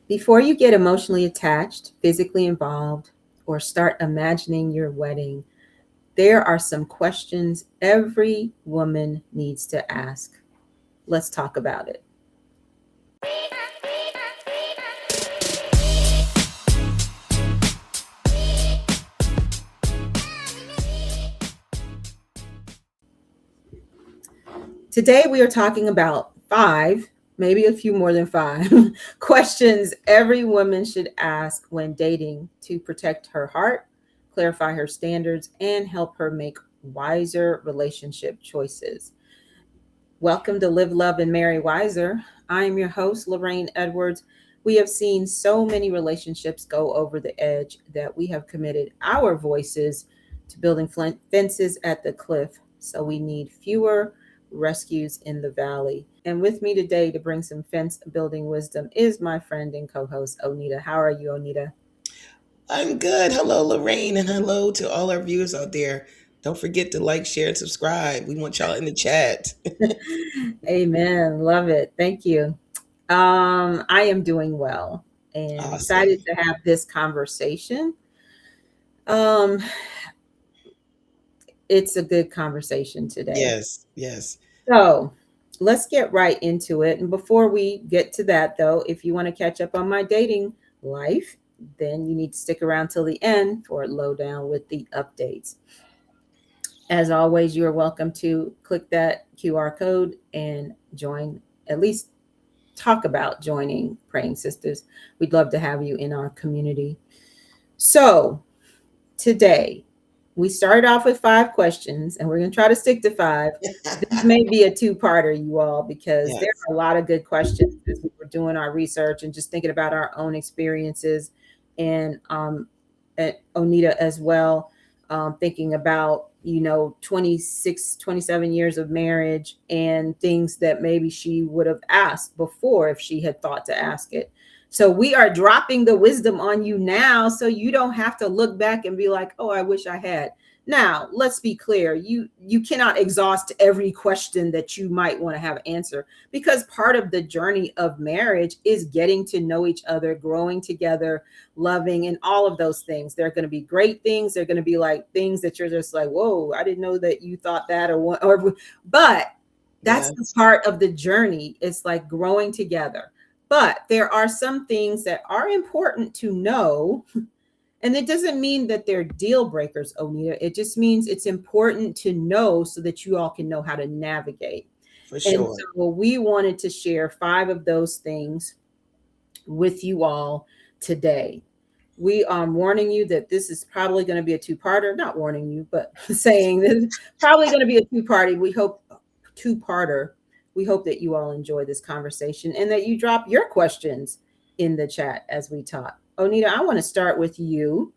Before you get emotionally attached, physically involved, or start imagining your wedding, there are some questions every woman needs to ask. Let's talk about it. Today, we are talking about five, maybe a few more than five, questions every woman should ask when dating to protect her heart, clarify her standards, and help her make wiser relationship choices. Welcome to Live, Love, and Marry Wiser. I am your host, Lorraine Edwards. We have seen so many relationships go over the edge that we have committed our voices to building fences at the cliff. So we need fewer rescues in the valley. And with me today to bring some fence building wisdom is my friend and co host, Onita. How are you, Onita? I'm good. Hello, Lorraine, and hello to all our viewers out there. Don't forget to like, share, and subscribe. We want y'all in the chat. Amen. Love it. Thank you. I am doing well and excited Awesome. to have this conversation. Um, it's a good conversation today. Yes, yes. So let's get right into it. And before we get to that, though, if you want to catch up on my dating life, then you need to stick around till the end for a lowdown with the updates. As always, you are welcome to click that QR code and join, at least talk about joining Praying Sisters. We'd love to have you in our community. So, today, we started off with five questions, and we're going to try to stick to five. This may be a two-parter, you all, because there Yes, are a lot of good questions as we were doing our research and just thinking about our own experiences, and at Onita as well, thinking about 26, 27 years of marriage and things that maybe she would have asked before if she had thought to ask it. So we are dropping the wisdom on you now so you don't have to look back and be like, "Oh, I wish I had." Now, let's be clear. You cannot exhaust every question that you might want to have answer, because part of the journey of marriage is getting to know each other, growing together, loving, and all of those things. There are going to be great things. They're going to be like things that you're just like, "Whoa, I didn't know that you thought that," but that's the yes, part of the journey. It's like growing together. But there are some things that are important to know. And it doesn't mean that they're deal breakers, Onita. It just means it's important to know so that you all can know how to navigate. for And sure. so we wanted to share five of those things with you all today. We are warning you that this is probably going to be a two-parter. Not warning you, but saying this is probably going to be a two-party. We hope two-parter. We hope that you all enjoy this conversation and that you drop your questions in the chat as we talk. Onita, I want to start with you.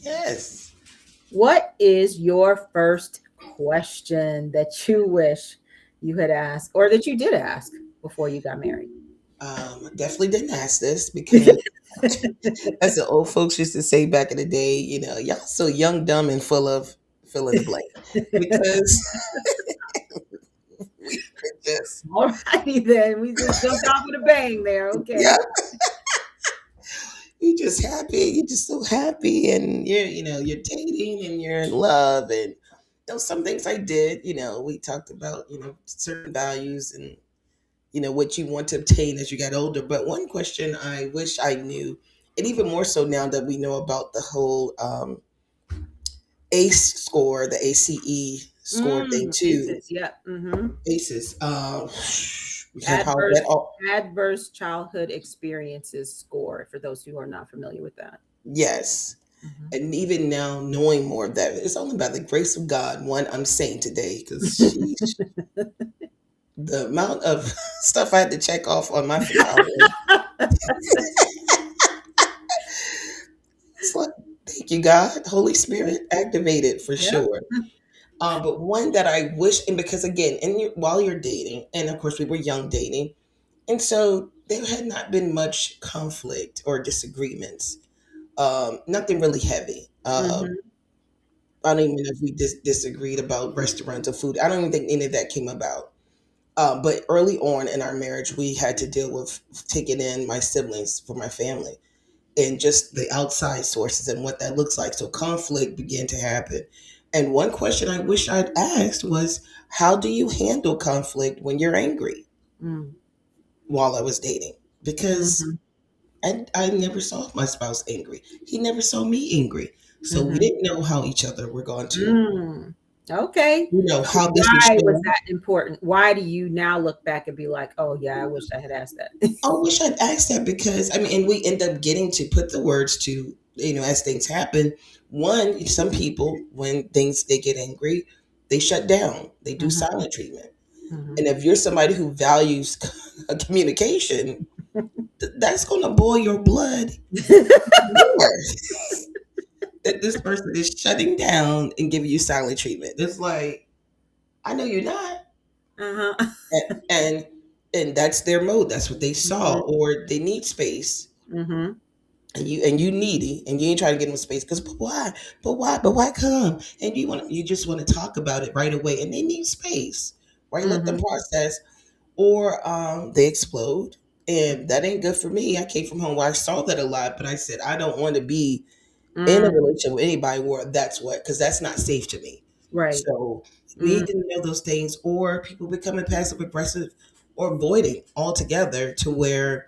Yes. What is your first question that you wish you had asked or that you did ask before you got married? Definitely didn't ask this because, as the old folks used to say back in the day, y'all so young, dumb, and full of fill in the blank. Because we were just, All righty then. We just jumped off with a bang there. yeah, Okay. you're just happy. You're just so happy, and you're dating and you're in love, and some things I did. We talked about certain values and what you want to obtain as you got older. But one question I wish I knew, and even more so now that we know about the whole ACE score, the ACE score thing too, ACEs. Yeah. Mm-hmm. ACEs. Because how that Adverse all adverse childhood experiences score. For those who are not familiar with that. yes. Mhm. And even now, knowing more of that, it's only by the grace of God. One, I'm saying today, because the amount of stuff I had to check off on my phone, it's like, thank you, God, Holy Thank Spirit, you. activated for Yeah. sure. But one that I wish, and because again, while you're dating, and of course we were young dating, and so there had not been much conflict or disagreements. Nothing really heavy. Mm-hmm. I don't even know if we disagreed about restaurants or food. I don't even think any of that came about. But early on in our marriage, we had to deal with taking in my siblings for my family and just the outside sources and what that looks like. So conflict began to happen. And one question I wish I'd asked was, how do you handle conflict when you're angry? Mm. While I was dating, because Mhm. I never saw my spouse angry. He never saw me angry. So we Mhm. didn't know how each other were going to, Mm. Okay. So how this would why show was up. that important? Why do you now look back and be like, "Oh yeah, I wish I had asked that." I wish I'd asked that because I mean, and we end up getting to put the words to, as things happen. One, some people, when things, they get angry, they shut down, they do Mhm. silent treatment. Mhm. And if you're somebody who values communication, that's going to boil your blood more. That this person is shutting down and giving you silent treatment. It's like, I know you're not. Uh-huh. And and that's their mode. That's what they saw, Mhm. or they need space. Mhm. And you needy, and you ain't trying to get them space because, but why come? And you just want to talk about it right away, and they need space, right? Let them Mhm. process, or they explode, and that ain't good for me. I came from home where I saw that a lot, but I said I don't want to be in a Mm. relationship with anybody where that's what, because that's not safe to me. Right. So we Mm. didn't know those things, or people becoming passive aggressive or avoiding altogether to where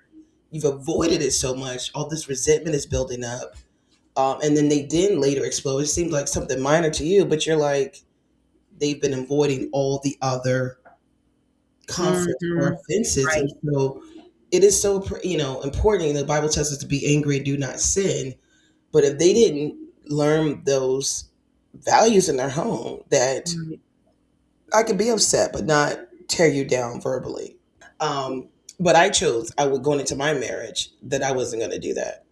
you've avoided it so much, all this resentment is building up. And then they did later explode. It seems like something minor to you, but you're like, they've been avoiding all the other conflicts or Mhm. offenses. And Right. so it is so, important. The Bible tells us to be angry and do not sin. But if they didn't learn those values in their home, that Right. I could be upset but not tear you down verbally. Um, but I would go into my marriage that I wasn't going to do that.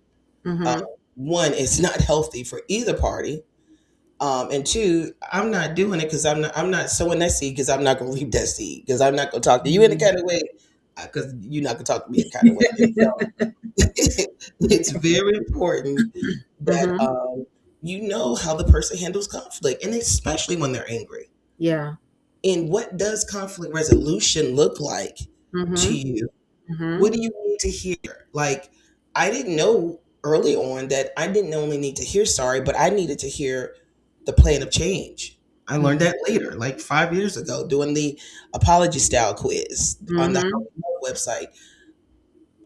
Uh, Mhm. One, it's not healthy for either party. And two, I'm not doing it because I'm not sowing that seed because I'm not going to reap that seed because I'm not going to talk to you in the Mhm. kind of way because you're not going to talk to me in the kind of way. And so it's very important that Mhm. you know how the person handles conflict, and especially when they're angry. Yeah. And what does conflict resolution look like to Mhm. you? What Mhm. do you need to hear? Like, I didn't know early on that I didn't only need to hear sorry, but I needed to hear the plan of change. I learned Mhm. that later, like 5 years ago, doing the apology style quiz on the How Mhm. We Love website.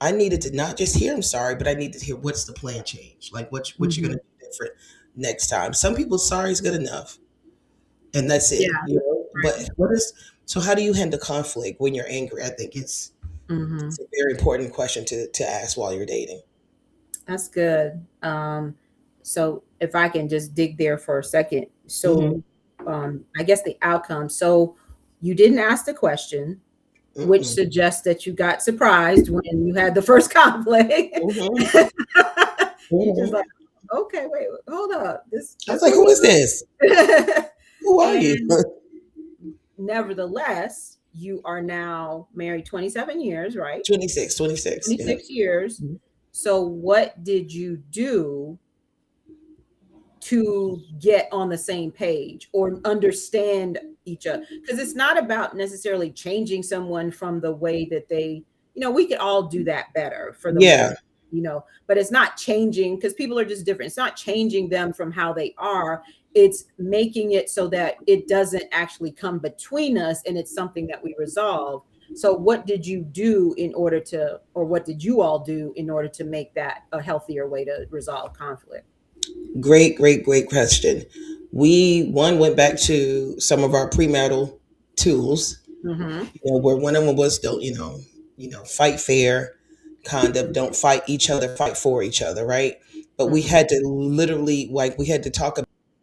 I needed to not just hear I'm sorry, but I needed to hear what's the plan change? Like what you're Mhm. gonna do different next time. Some people sorry is good enough and that's it. Yeah. But what is so how do you handle conflict when you're angry? I think it's Mhm. a very important question to ask while you're dating. That's good. So if I can just dig there for a second. So Hmm. I guess the outcome. So you didn't ask the question, which Mm-mm. suggests that you got surprised when you had the first conflict. Hmm. You just Hmm. like, okay, wait, hold up. This I was this like, what who we is this? Who are you? and nevertheless, you are now married 27 years, right? 26, 26. Yeah. 26 years. So what did you do to get on the same page or understand each other? Because it's not about necessarily changing someone from the way that they, we could all do that better for the most, Yeah. but it's not changing because people are just different. It's not changing them from how they are. It's making it so that it doesn't actually come between us and it's something that we resolve. So what did you do in order to, or what did you all do in order to make that a healthier way to resolve conflict? Great, great, great question. We one went back to some of our premarital tools, Mm-hmm. where one of them was don't, fight fair, kind of don't fight each other, fight for each other, right? But we Mm-hmm. had to literally, like, we had to talk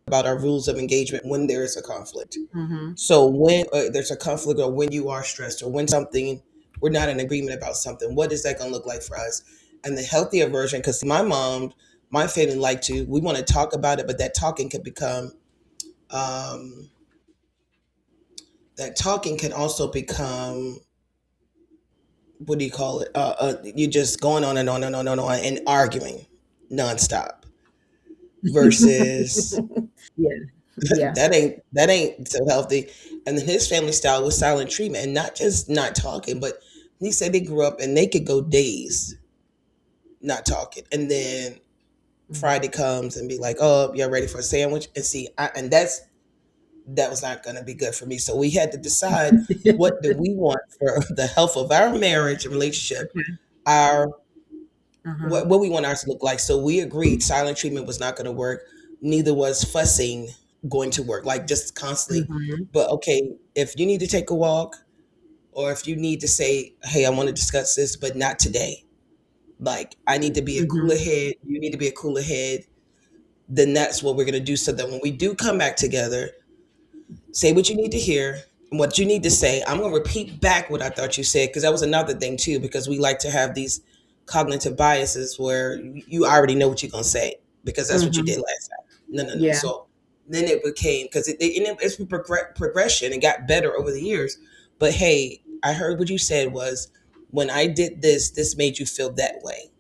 about our rules of engagement when there is a conflict. Mm-hmm. So when there's a conflict, or when you are stressed, or when something, we're not in agreement about something, what is that going to look like for us? And the healthier version, because my family like to, we want to talk about it, but um, that talking can also become, what do you call it? You're just going on and on and on and on and arguing nonstop versus Yeah. Yeah. That ain't so healthy. And then his family style was silent treatment, and not just not talking, but he said they grew up and they could go days not talking, and then Mm. Friday comes and be like, "Oh, you're ready for a sandwich?" And see, and that was not going to be good for me. So we had to decide, what do we want for the health of our marriage and relationship, Okay. our Uh-huh. what we want ours to look like. So we agreed silent treatment was not going to work. Neither was fussing going to work, like just constantly. Mhm. But okay, if you need to take a walk, or if you need to say, "Hey, I want to discuss this, but not today." Like, I need to be a cooler Mhm. head. You need to be a cooler head. Then that's what we're going to do, so that when we do come back together, say what you need to hear and what you need to say. I'm going to repeat back what I thought you said, because that was another thing too, because we like to have these cognitive biases where you already know what you're going to say because that's what you Mhm. did last time. No, no, no. Yeah. So then it became, because it's progression. It got better over the years. But hey, I heard what you said was, when I did this, this made you feel that way.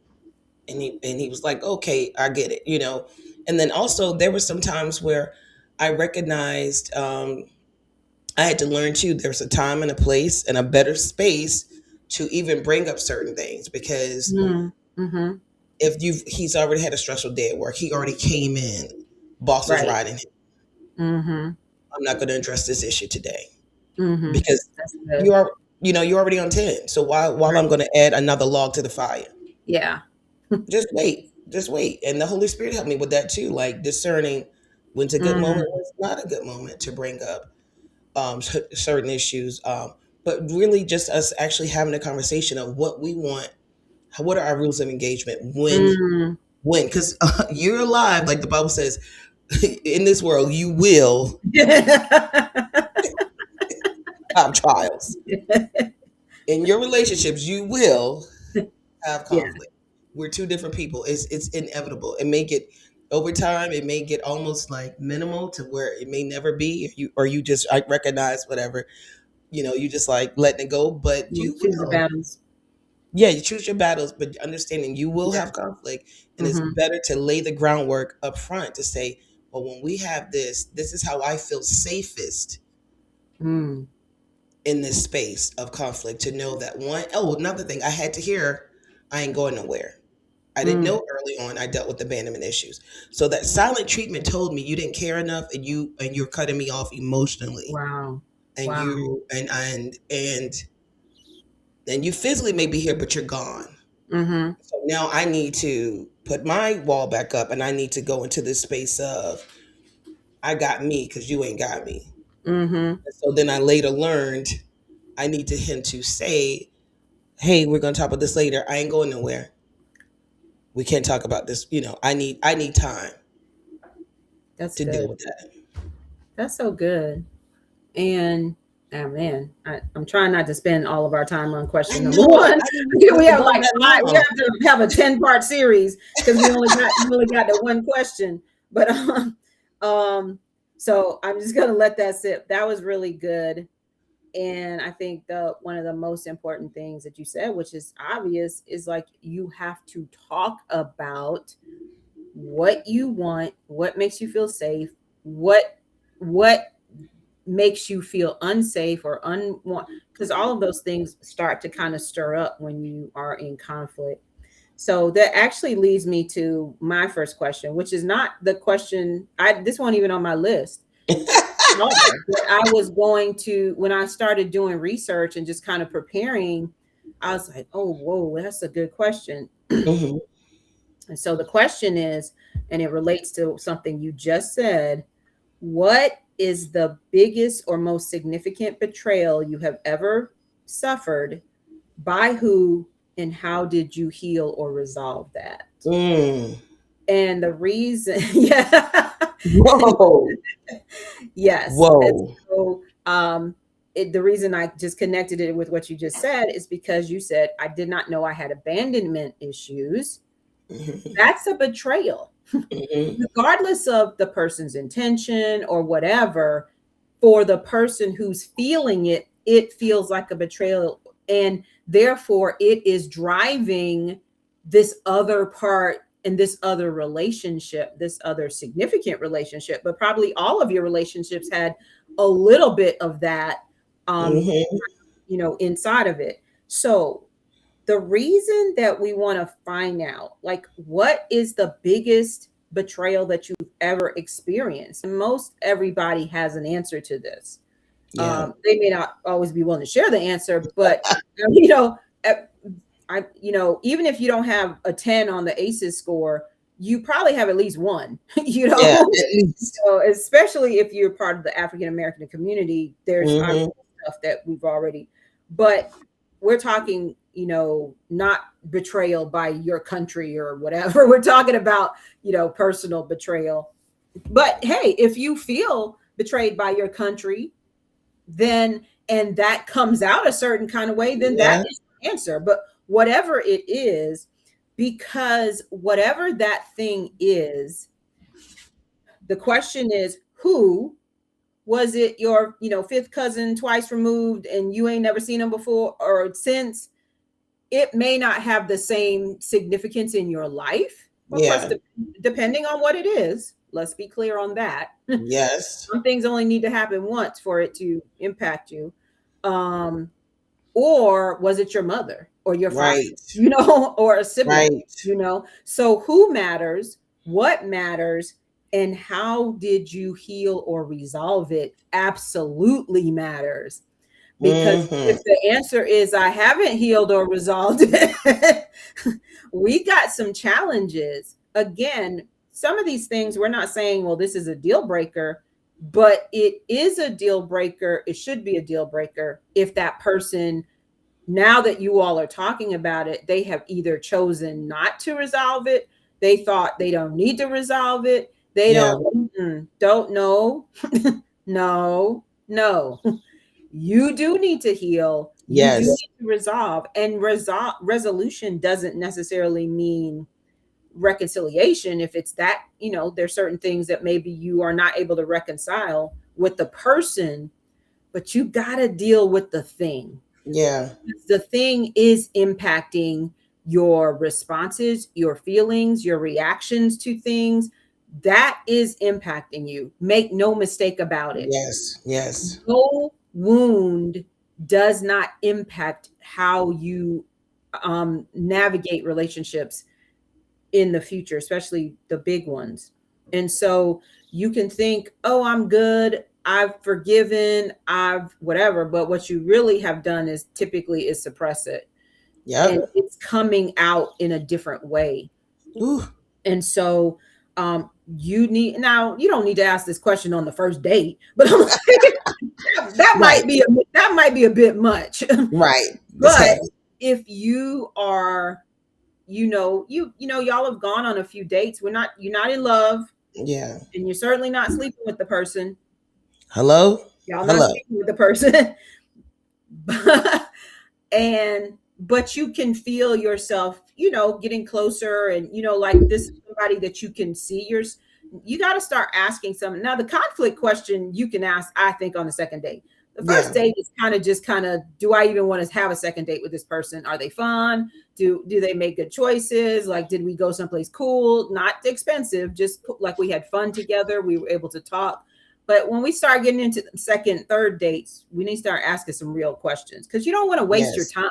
And he was like, okay, I get it, you know. And then also there were some times where I recognized, I had to learn too, there's a time and a place and a better space to even bring up certain things, because Mm. Mhm. if he's already had a stressful day at work, he already came in, boss was Right. riding him. Mhm. I'm not going to address this issue today, Mhm. because That's you good. are, you're already on 10. So while I'm Right. going to add another log to the fire, Yeah. just wait. And the Holy Spirit helped me with that too, like discerning when's a good moment, Mhm. when's not a good moment to bring up certain issues. But really just us actually having a conversation of what we want, what are our rules of engagement, Mm. because you're alive, like the Bible says, in this world you will have trials. In your relationships you will have Yeah. conflict. We're two different people. It's inevitable. It may get, over time, it may get almost like minimal to where it may never be, or you just, I recognize whatever, you just like letting it go, but You you choose the will. battles. Yeah, you choose your battles, but understanding you will Yeah. have conflict. And it's Mhm. better to lay the groundwork up front to say, well, when we have this is how I feel safest Mm. in this space of conflict, to know that one, oh, another thing I had to hear, I ain't going nowhere. I didn't Mm. know early on I dealt with abandonment issues. So that silent treatment told me you didn't care enough, and you're cutting me off emotionally. Wow. And Wow. you and you physically may be here, but you're gone. Mhm. So now I need to put my wall back up, and I need to go into this space of, I got me because you ain't got me. Mhm. And so then I later learned I need to him to say, hey, we're gonna talk about this later. I ain't going nowhere. We can't talk about this. I need time That's to deal good. with that. That's so good. And oh man, I'm trying not to spend all of our time on I question number know. one. I didn't know We it was have going like that five. We long. have to have a 10-part series because we only got the one question. But so I'm just gonna let that sit. That was really good. And I think the one of the most important things that you said, which is obvious, is like you have to talk about what you want, what makes you feel safe, what makes you feel unsafe or unwanted, because all of those things start to kind of stir up when you are in conflict. So that actually leads me to my first question, which is not the question. This wasn't even on my list. However, but I was going to, when I started doing research and just kind of preparing, I was like, oh, whoa, that's a good question. Mhm. And so the question is, and it relates to something you just said, what is the biggest or most significant betrayal you have ever suffered? By who, and how did you heal or resolve that? Mm. And the reason, yeah, Whoa. yes. And Whoa. so, the reason I just connected it with what you just said is because you said, I did not know I had abandonment issues. Mhm. That's a betrayal, Mhm. regardless of the person's intention or whatever. For the person who's feeling it, it feels like a betrayal. And therefore, it is driving this other part. in this other relationship, this other significant relationship, but probably all of your relationships had a little bit of that, um, Hmm. inside of it. So the reason that we want to find out, like, what is the biggest betrayal that you've ever experienced? And most everybody has an answer to this. Yeah. They may not always be willing to share the answer, but you know, eh, even if you don't have a 10 on the ACEs score, you probably have at least one. Yeah. At least. So especially if you're part of the African American community, there's Hmm. obviously stuff that we've already, but we're talking, not betrayal by your country or whatever. We're talking about, personal betrayal. But hey, if you feel betrayed by your country, then and that comes out a certain kind of way, then that Yeah. is the answer. But whatever it is, because whatever that thing is, the question is who was it, your fifth cousin twice removed and you ain't never seen him before or since? It may not have the same significance in your life. Of course, Yeah. depending on what it is. Let's be clear on that. Yes. Some things only need to happen once for it to impact you. Um, or was it your mother or your father, Right. or a sibling, Right. So who matters, what matters, and how did you heal or resolve it absolutely matters. Because Hmm. if the answer is I haven't healed or resolved it, we got some challenges. Again, some of these things we're not saying, well, this is a deal breaker, but it is a deal breaker. It should be a deal breaker if that person, now that you all are talking about it, they have either chosen not to resolve it, they thought they don't need to resolve it, they Yeah. don't know. No, no. You do need to heal. You do Yes. need to resolve. And resolution doesn't necessarily mean reconciliation. If it's that, there's certain things that maybe you are not able to reconcile with the person, but you got to deal with the thing. Yeah. The thing is impacting your responses, your feelings, your reactions to things. That is impacting you. Make no mistake about it. Yes. Yes. No wound does not impact how you navigate relationships in the future, especially the big ones. And so you can think, oh, I'm good, I've forgiven, I've whatever, but what you really have done is typically is suppress it, and Yep. it's coming out in a different way. Ooh. And so you need, now you don't need to ask this question on the first date, but I'm like, that Right. might be a bit much. Right. It's But heavy. if you are, y'all have gone on a few dates, you're not in love, Yeah. and you're certainly not sleeping with the person, Hello. y'all not Hello. sleeping with the person. And but you can feel yourself, getting closer, and like this is somebody that you can see you got to start asking some. Now the conflict question you can ask, I think, on the second date. The first Yeah. date is kind of, do I even want to have a second date with this person? Are they fun? Do they make good choices? Like, did we go someplace cool, not expensive, just like we had fun together, we were able to talk. But when we start getting into the second, third dates, we need to start asking some real questions, because you don't want to waste your Yes. time.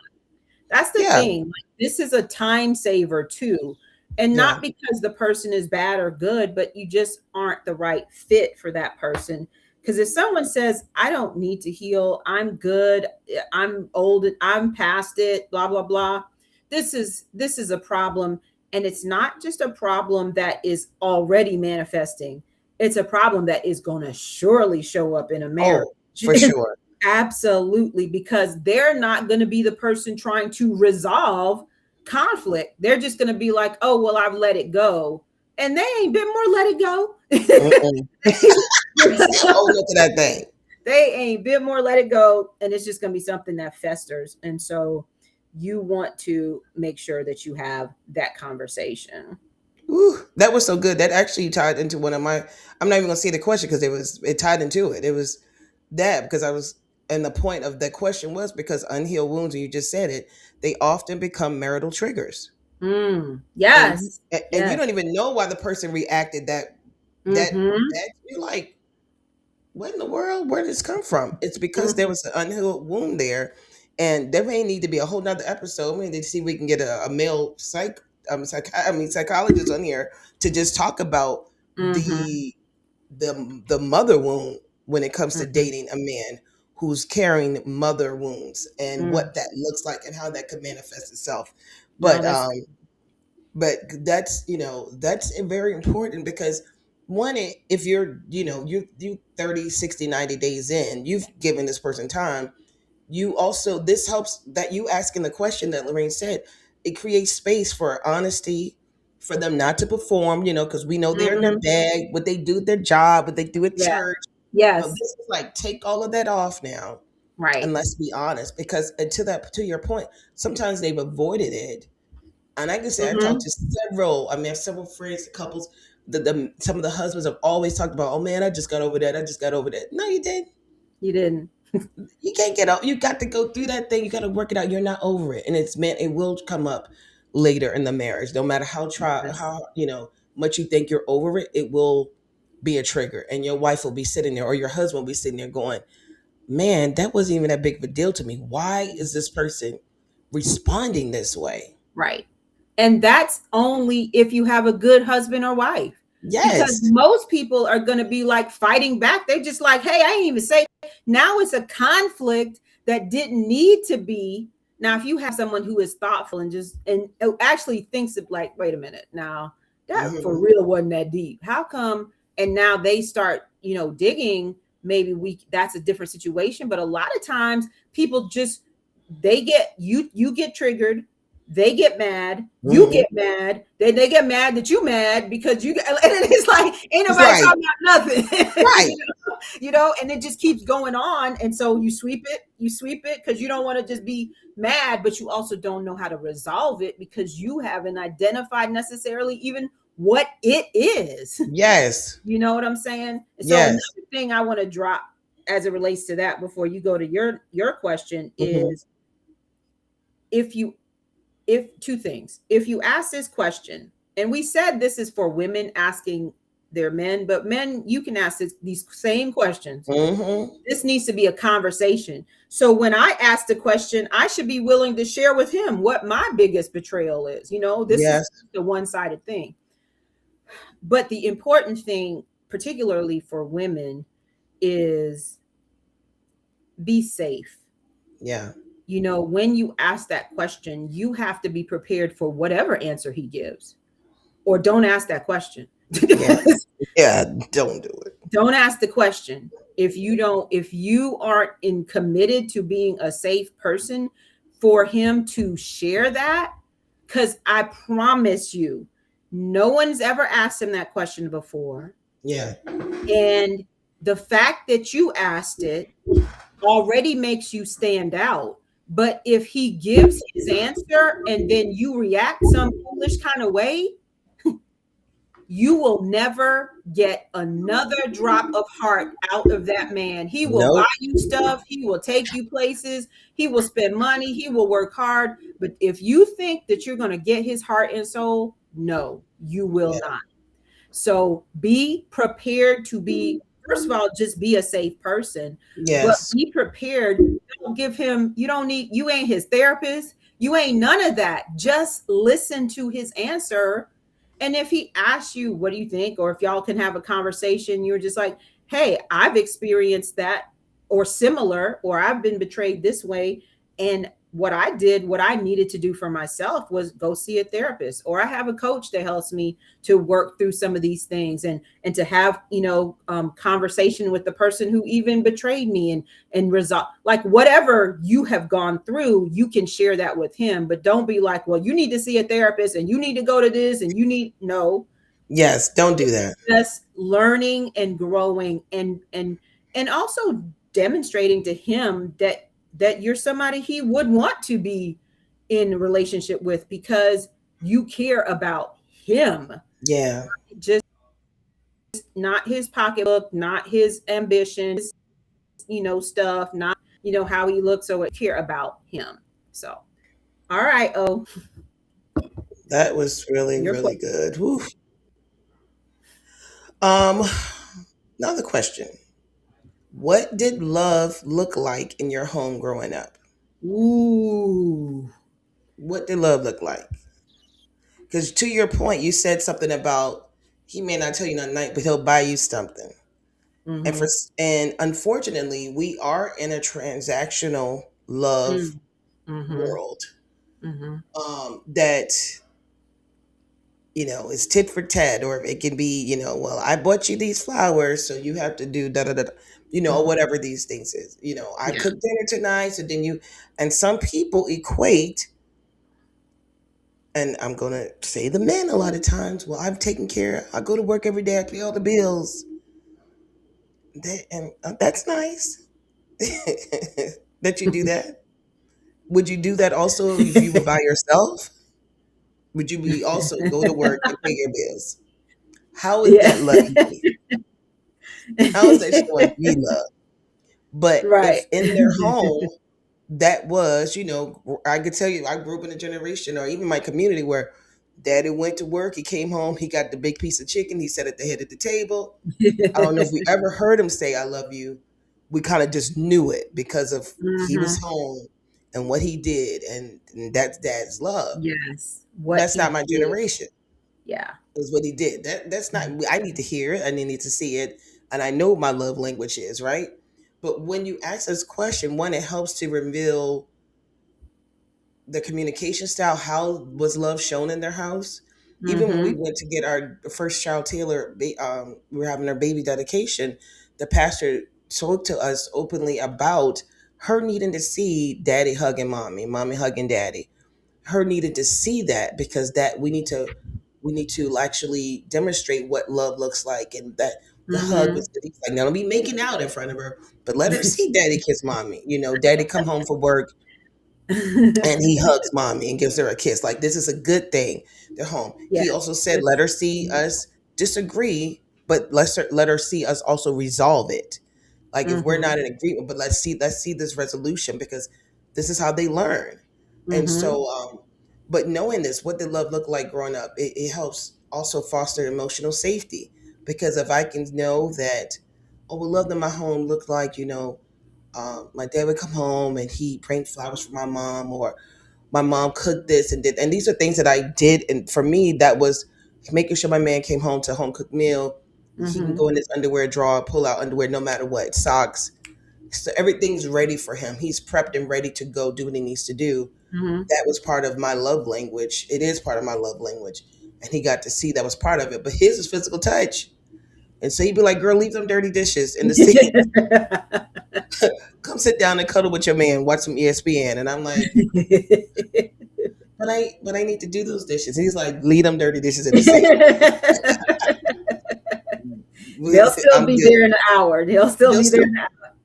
That's the Yeah. thing. Like, this is a time saver too. And Yeah. not because the person is bad or good, but you just aren't the right fit for that person. Because if someone says, I don't need to heal, I'm good, I'm old, I'm past it, blah, blah, blah. This is a problem. And it's not just a problem that is already manifesting. It's a problem that is going to surely show up in a marriage. Oh, for sure. Absolutely, because they're not going to be the person trying to resolve conflict. They're just going to be like, oh, well, I've let it go. And they ain't been more let it go. Mm-mm. Oh, look at that thing. They ain't been more let it go. And it's just going to be something that festers. And so you want to make sure that you have that conversation. Ooh, that was so good. That actually tied into one of my. I'm not even gonna say the question because it tied into it. It was that because I was, and the point of that question was because unhealed wounds, and you just said it, they often become marital triggers. and Yes. and you Yes. don't even know why the person reacted Mm-hmm. that you're like, what in the world? Where did this come from? It's because there Mm-hmm. was an unhealed wound there, and there may need to be a whole nother episode. We need to see if we can get a male psychologist on here to just talk about Mm-hmm. the mother wound when it comes to Mm-hmm. dating a man who's carrying mother wounds and Mm. what that looks like and how that could manifest itself. No, But that's that's that's very important because one, if you're you 30, 60, 90 days in, you've given this person time. You also, this helps that you asking the question that Lorraine said, it creates space for honesty, for them not to perform, because we know they're in their mm-hmm. bag, what they do at their job, what they do at Yeah. church. No, this Yes. is like, take all of that off now, Right. and let's be honest, because to your point, sometimes they've avoided it. And I can say I've talked Mm-hmm. to several. I have several friends, couples. Some of the husbands have always talked about, "Oh man, I just got over that. I just got over that." No, you did. You didn't. You can't get out. You got to go through that thing. You got to work it out. You're not over it, and it's meant it will come up later in the marriage. No matter Yes. how much you think you're over it, it will be a trigger, and your wife will be sitting there, or your husband will be sitting there going, "Man, that wasn't even that big of a deal to me. Why is this person responding this way?" Right. And that's only if you have a good husband or wife. Because Yes. most people are going to be like fighting back. They're just like, hey, I ain't even say. Now it's a conflict that didn't need to be. Now, if you have someone who is thoughtful and just and actually thinks of like, wait a minute, now that for Hmm. real wasn't that deep. How come? And now they start, digging. Maybe that's a different situation. But a lot of times people just you get triggered, they get mad, you Hmm. get mad, they get mad that you mad because you and it's like ain't It's nobody right. talking about nothing. Right. And it just keeps going on, and so you sweep it because you don't want to just be mad, but you also don't know how to resolve it because you haven't identified necessarily even what it is. Yes. You know what I'm saying? So another Yes. thing I want to drop as it relates to that before you go to your question Hmm. is, if you if two things, if you ask this question, and we said this is for women asking their men, but men, you can ask these same questions. Hmm. This needs to be a conversation. So when I ask the question, I should be willing to share with him what my biggest betrayal is. This is Yes. the one-sided thing. But the important thing, particularly for women, is be safe. Yeah. When you ask that question, you have to be prepared for whatever answer he gives, or don't ask that question. Yeah. Yeah. Don't do it. Don't ask the question. If you aren't committed to being a safe person for him to share that, because I promise you, no one's ever asked him that question before. Yeah. And the fact that you asked it already makes you stand out. But if he gives his answer and then you react some foolish kind of way, you will never get another drop of heart out of that man. He will buy Nope. you stuff, he will take you places, he will spend money, he will work hard. But if you think that you're going to get his heart and soul, no, you will Yeah. not. So be prepared to be, first of all, just be a safe person, but Yes. be prepared. Don't give him, you ain't his therapist. You ain't none of that. Just listen to his answer. And if he asks you, what do you think? Or if y'all can have a conversation, you're just like, hey, I've experienced that or similar, or I've been betrayed this way. And what I needed to do for myself was go see a therapist, or I have a coach that helps me to work through some of these things, and to have conversation with the person who even betrayed me, and resolve, like whatever you have gone through, you can share that with him. But don't be like, well, you need to see a therapist and you need to go to this and you need, no. Yes. Don't do that. Just learning and growing, and also demonstrating to him that you're somebody he would want to be in a relationship with, because you care about him, Yeah. just not his pocketbook, not his ambition, stuff, not how he looks, or what, care about him. So all right. Oh, That was really, Your really question. good. Whew. Um, Another question. What did love look like in your home growing up? Ooh. What did love look like? Because to your point, you said something about he may not tell you nothing night, but he'll buy you something. And Mm-hmm. for and unfortunately, we are in a transactional love Mm-hmm. world. Mm-hmm. That is tit for tat, or it can be, well, I bought you these flowers, so you have to do da da da, or Mm-hmm. whatever these things is. I Yeah. cooked dinner tonight, so then and some people equate, and I'm gonna say the men a lot of times. Well, I'm taking care. I go to work every day. I pay all the bills. And that's nice that you do that. Would you do that also if you were by yourself? Would you be also go to work and pay your bills? How is Yeah. that loving me? How is that showing me love? But Right. if in their home, that was, I could tell you, I grew up in a generation or even my community where daddy went to work, he came home, he got the big piece of chicken, he sat at the head of the table. I don't know if we ever heard him say, I love you. We kind of just knew it because of he was Mm-hmm. home and what he did. And that's dad's love. Yes. What That's not he my did. generation. Yeah. Is what he did. That's not. I need to hear it. I need to see it, and I know what my love language is, right? But when you ask this question, one, it helps to reveal the communication style. How was love shown in their house? Even when we Mm-hmm. went to get our first child, Taylor, we were having our baby dedication. The pastor spoke to us openly about her needing to see daddy hugging mommy, mommy hugging daddy, her needed to see that because that we need to actually demonstrate what love looks like, and that the hug Mm-hmm. was he's like, now don't be making out in front of her, but let her see daddy kiss mommy. Daddy come home from work and he hugs mommy and gives her a kiss. Like, this is a good thing. They're home. He Yes. also said, let her see us disagree, but let her see us also resolve it. Like, if we're Mm-hmm. not in agreement, but let's see this resolution because this is how they learn. And Mm-hmm. so, but knowing this, what did love look like growing up? It helps also foster emotional safety because if I can know that, oh, well, love in my home looked like, my dad would come home and he bring flowers for my mom, or my mom cooked this and did, and these are things that I did. And for me, that was making sure my man came home to a home cooked meal. He can Mm-hmm. go in his underwear drawer, pull out underwear, no matter what, socks. So everything's ready for him. He's prepped and ready to go do what he needs to do. Mm-hmm. That was part of my love language. It is part of my love language. And he got to see that was part of it. But his is physical touch. And so he'd be like, girl, leave them dirty dishes in the sink. Come sit down and cuddle with your man, watch some ESPN. And I'm like, but I need to do those dishes. He's like, leave them dirty dishes in the sink. They'll still I'm be good. there in an hour. They'll still They'll be there.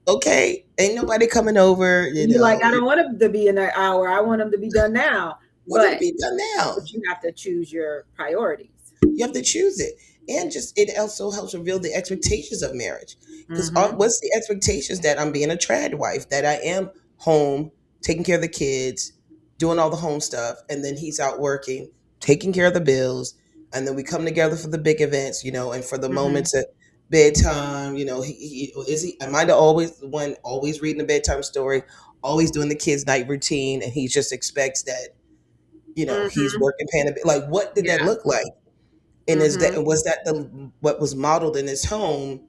still okay. Ain't nobody coming over. And you're like, I don't want them to be in an hour. I want them to be done now. What it But be done now? but you have to choose your priorities. You have to choose it, and just it also helps reveal the expectations of marriage. Because Mm-hmm. what's the expectations that I'm being a trad wife, that I am home taking care of the kids, doing all the home stuff, and then he's out working, taking care of the bills, and then we come together for the big events, and for the Mm-hmm. moments at bedtime. Am I the always the one always reading the bedtime story, always doing the kids' night routine, and he just expects that he's Mm-hmm. working, paying a bit. Like, what did that Yeah. look like? And Mm-hmm. was that the what was modeled in his home?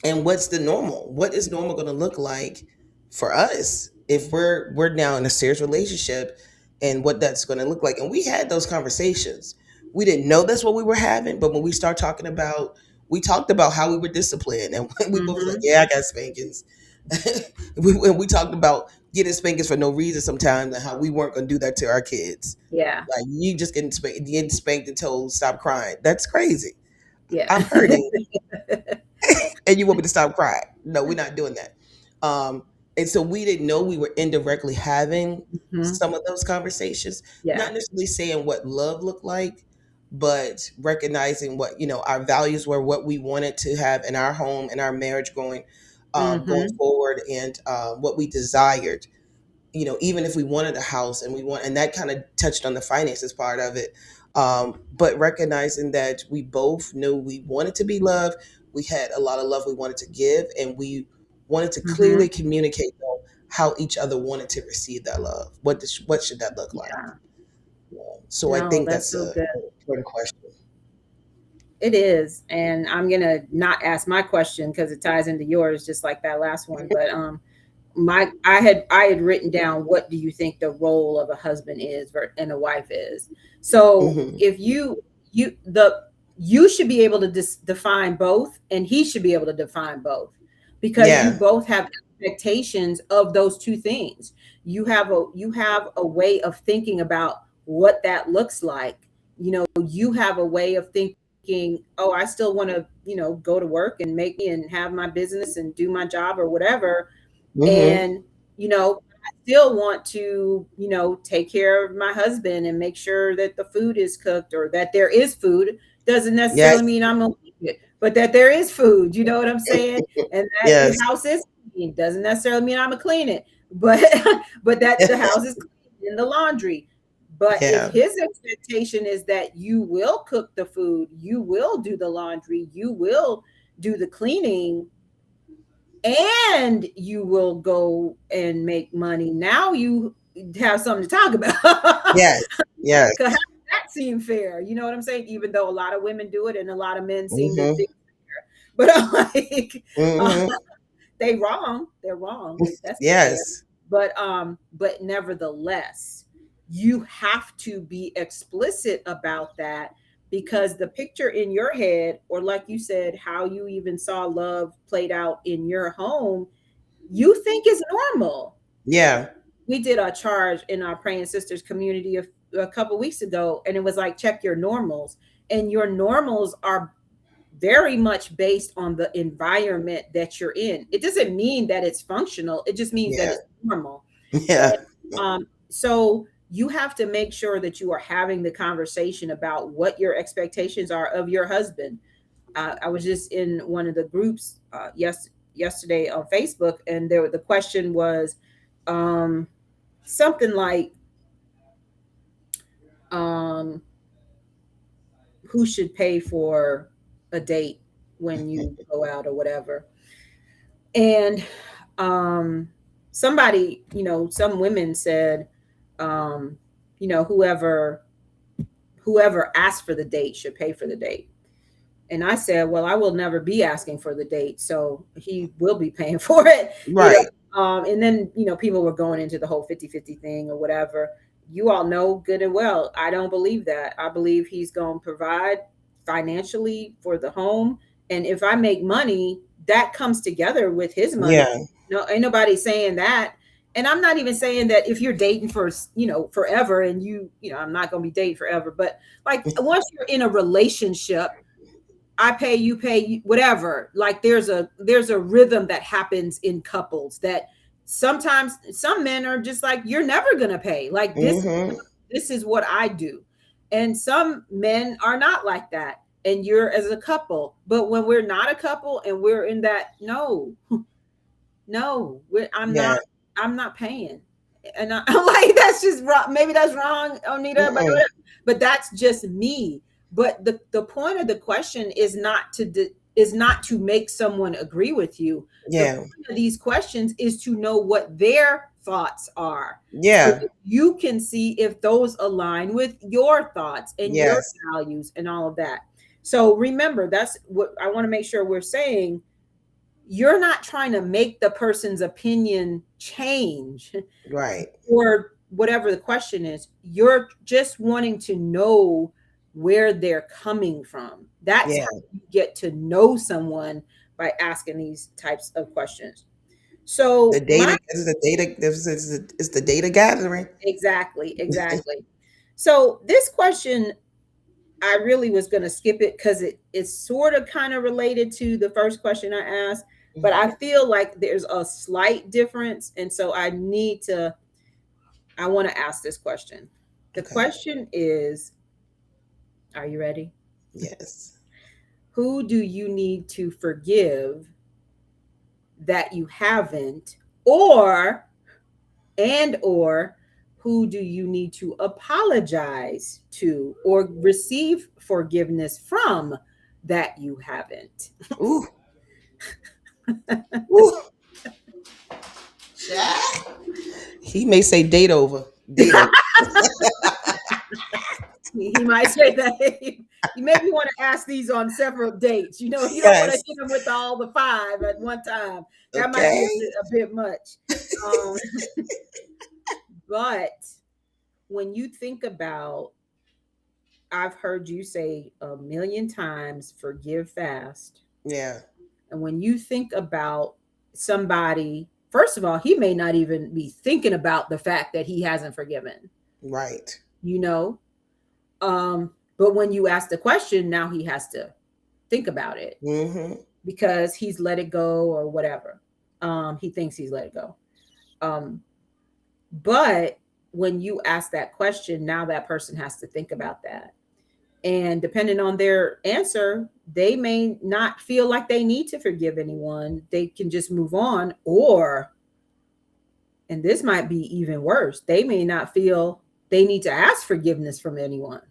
And what's the normal? What is normal going to look like for us if we're now in a serious relationship, and what that's going to look like? And we had those conversations. We didn't know that's what we were having, but when we start talking about, we talked about how we were disciplined, and we both was like, Mm-hmm. yeah, I got spankings. we talked about getting spankings for no reason sometimes, and how we weren't going to do that to our kids. Yeah. Like, you just getting spanked and told stop crying. That's crazy. Yeah. I'm hurting, and you want me to stop crying. No, we're not doing that. Um, and so we didn't know we were indirectly having Mm-hmm. some of those conversations, Yeah. not necessarily saying what love looked like, but recognizing what our values were, what we wanted to have in our home, in our marriage going Mm-hmm. forward, and what we desired. even if we wanted a house and and that kind of touched on the finances part of it. But recognizing that we both knew we wanted to be loved, we had a lot of love we wanted to give, and we wanted to Mm-hmm. clearly communicate though, how each other wanted to receive that love. What should that look like? Yeah. So I No, think that's that's so a good. important question. It is. And I'm gonna not ask my question because it ties into yours, just like that last one. But my I had written down, what do you think the role of a husband is and a wife is. So Hmm. if you should be able to define both, and he should be able to define both, because you Yeah. both have expectations of those two things. You have a way of thinking about what that looks like. You have a way of thinking, oh, I still want to, go to work and make and have my business and do my job or whatever. Hmm. And I still want to, take care of my husband and make sure that the food is cooked, or that there is food. Doesn't Yes. necessarily mean I'm gonna eat it, but that there is food, you know what I'm saying? And that the Yes. house is clean. Doesn't necessarily mean I'm gonna clean it, but but that the house is clean, and the laundry. But if Yeah. his expectation is that you will cook the food, you will do the laundry, you will do the cleaning, and you will go and make money, now you have something to talk about. Yes. Yes. 'Cause how does that seem fair? You know what I'm saying? Even though a lot of women do it and a lot of men seem to Hmm. think, but I'm like, uh, Hmm. they wrong. They're wrong. That's not fair. Yes. But nevertheless, you have to be explicit about that, because the picture in your head, or like you said, how you even saw love played out in your home, you think is normal. Yeah. We did a charge in our Praying Sisters community a couple weeks ago, and it was like, check your normals. And your normals are very much based on the environment that you're in. It doesn't mean that it's functional, it just means that Yeah. it's normal. Yeah. So you have to make sure that you are having the conversation about what your expectations are of your husband. I was just in one of the groups yesterday on Facebook, and the question was um, something like, um, who should pay for a date when you go out or whatever. And um, somebody, some women said, um, whoever asked for the date should pay for the date. And I said, well, I will never be asking for the date, so he will be paying for it, Right. And then, people were going into the whole 50-50 thing or whatever. You all know good and well, I don't believe that. I believe he's going to provide financially for the home. And if I make money, that comes together with his money. Yeah. No, ain't nobody saying that. And I'm not even saying that if you're dating for, forever, and I'm not going to be dating forever, but like once you're in a relationship, I pay, you pay, whatever. Like there's a rhythm that happens in couples, that sometimes some men are just like, you're never gonna pay. Like Hmm. this is what I do. And some men are not like that. And you're as a couple. But when we're not a couple and we're in that, no, no, Yeah. I'm not paying. And I'm like, that's just wrong. Maybe that's wrong, Onita, but Mm-mm. that's just me. But the point of the question is not to make someone agree with you. The Yeah. point of these questions is to know what their thoughts are, so Yeah. that you can see if those align with your thoughts and your Yes. values and all of that. So remember, that's what I want to make sure we're saying. You're not trying to make the person's opinion change, Right. or whatever the question is. You're just wanting to know where they're coming from. That's Yeah. how you get to know someone, by asking these types of questions. The So my data this is the data. It's the data gathering. exactly. So this question, I really was going to skip it because it's sort of kind of related to the first question I asked, but Mhm. I feel like there's a slight difference. And so I want to ask this question. The Okay. question is, are you ready? Yes. Who do you need to forgive that you haven't? Or And or who do you need to apologize to or receive forgiveness from that you haven't? Ooh, ooh. Child. He may say date over. Date over. He might say that. You maybe want to ask these on several dates. You don't want to Yes. hit them with all the five at one time. That might be Okay. a bit much. Um, but when you think about, I've heard you say a million times, forgive fast. Yeah. And when you think about somebody, first of all, he may not even be thinking about the fact that he hasn't forgiven, Right. you know? But when you ask the question, now he has to think about it Mm-hmm. because he's let it go or whatever. He thinks he's let it go. Um, but when you ask that question, now that person has to think about that. And depending on their answer, they may not feel like they need to forgive anyone. They can just move on. Or, and this might be even worse, they may not feel they need to ask forgiveness from anyone.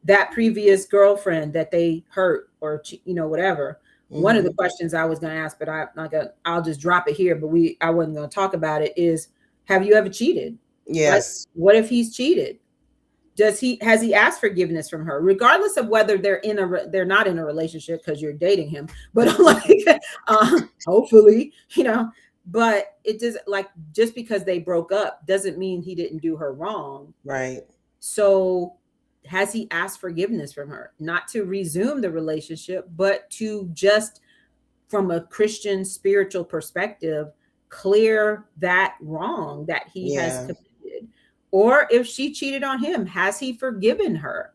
That previous girlfriend that they hurt or, whatever. One of the Mm-hmm. questions I was going to ask, but I'll just drop it here, but I wasn't going to talk about it, is have you ever cheated? Like, Yes. what if he's cheated? Has he asked forgiveness from her, regardless of whether they're not in a relationship because you're dating him, but like, hopefully, but it does, like, just because they broke up doesn't mean he didn't do her wrong. Right. So has he asked forgiveness from her, not to resume the relationship, but to just, from a Christian spiritual perspective, clear that wrong that he has Yeah. committed? Or if she cheated on him, has he forgiven her?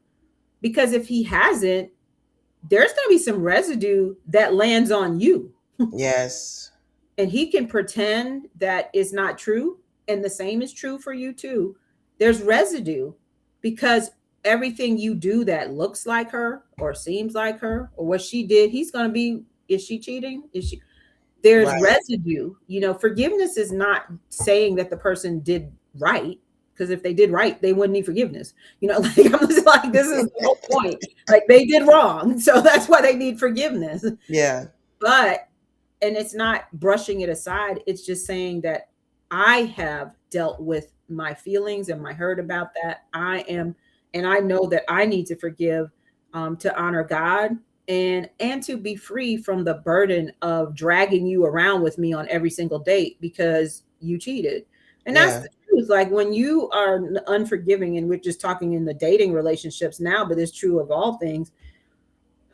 Because if he hasn't, there's going to be some residue that lands on you. Yes. And he can pretend that it's not true. And the same is true for you too. There's residue because everything you do that looks like her or seems like her or what she did, he's going to be, is she cheating? Is she? There's Right. residue. Forgiveness is not saying that the person did right, because if they did right, they wouldn't need forgiveness. Like, I'm just like, this is the whole point. Like, they did wrong, so that's why they need forgiveness. Yeah. But, and it's not brushing it aside. It's just saying that I have dealt with my feelings and my hurt about that. And I know that I need to forgive, to honor God, and to be free from the burden of dragging you around with me on every single date because you cheated. And that's Yeah. the truth. Like, when you are unforgiving, and we're just talking in the dating relationships now, but it's true of all things.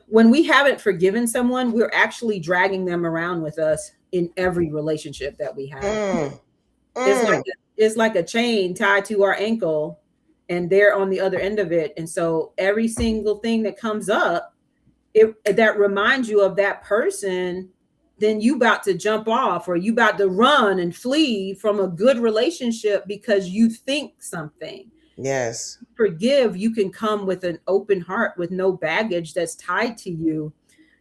When we haven't forgiven someone, we're actually dragging them around with us in every relationship that we have. Mm. It's like Mm. it's like a chain tied to our ankle, and they're on the other end of it. And so every single thing that comes up, that reminds you of that person, then you about to jump off, or you about to run and flee from a good relationship because you think something. Yes. Forgive, you can come with an open heart with no baggage that's tied to you,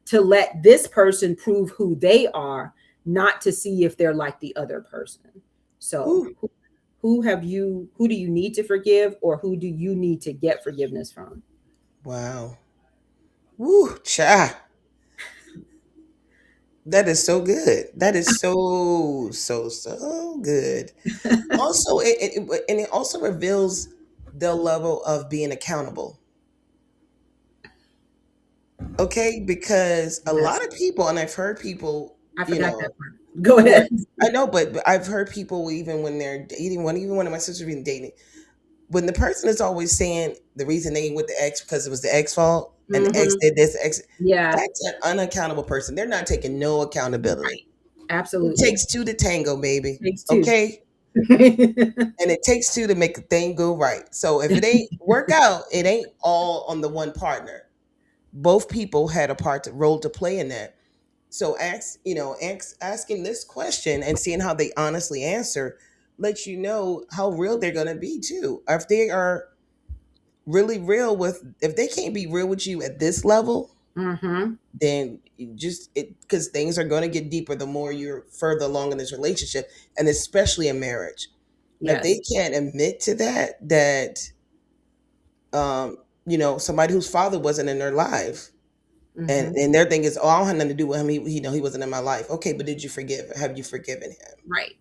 to let this person prove who they are, not to see if they're like the other person. So Ooh. who do you need to forgive, or who do you need to get forgiveness from? Wow. Woo. Cha. That is so good. That is so good. Also, and it also reveals the level of being accountable. Okay, because a Yes, lot of people, and I've heard people, I you forgot know, that part. Go what ahead. I know, but I've heard people, even when they're dating, even one of my sisters been dating, when the person is always saying the reason they ain't with the ex because it was the ex fault and the ex Hmm. did this, the ex, Yeah, that's an unaccountable person. They're not taking no accountability. right. It Absolutely. takes two to tango, baby. Takes two. Okay, and it takes two to make a thing go right. So if it ain't work out, it ain't all on the one partner. Both people had a role to play in that. So asking this question and seeing how they honestly answer lets you know how real they're gonna be too. If they are really real with, if they can't be real with you at this level, Mm-hmm. then you just it because things are going to get deeper the more you're further along in this relationship, and especially in marriage. If they Yes. can't admit to that um somebody whose father wasn't in their life, Mm-hmm. and their thing is, oh, I don't have nothing to do with him, he wasn't in my life. Okay, but did you forgive, have you forgiven him? Right.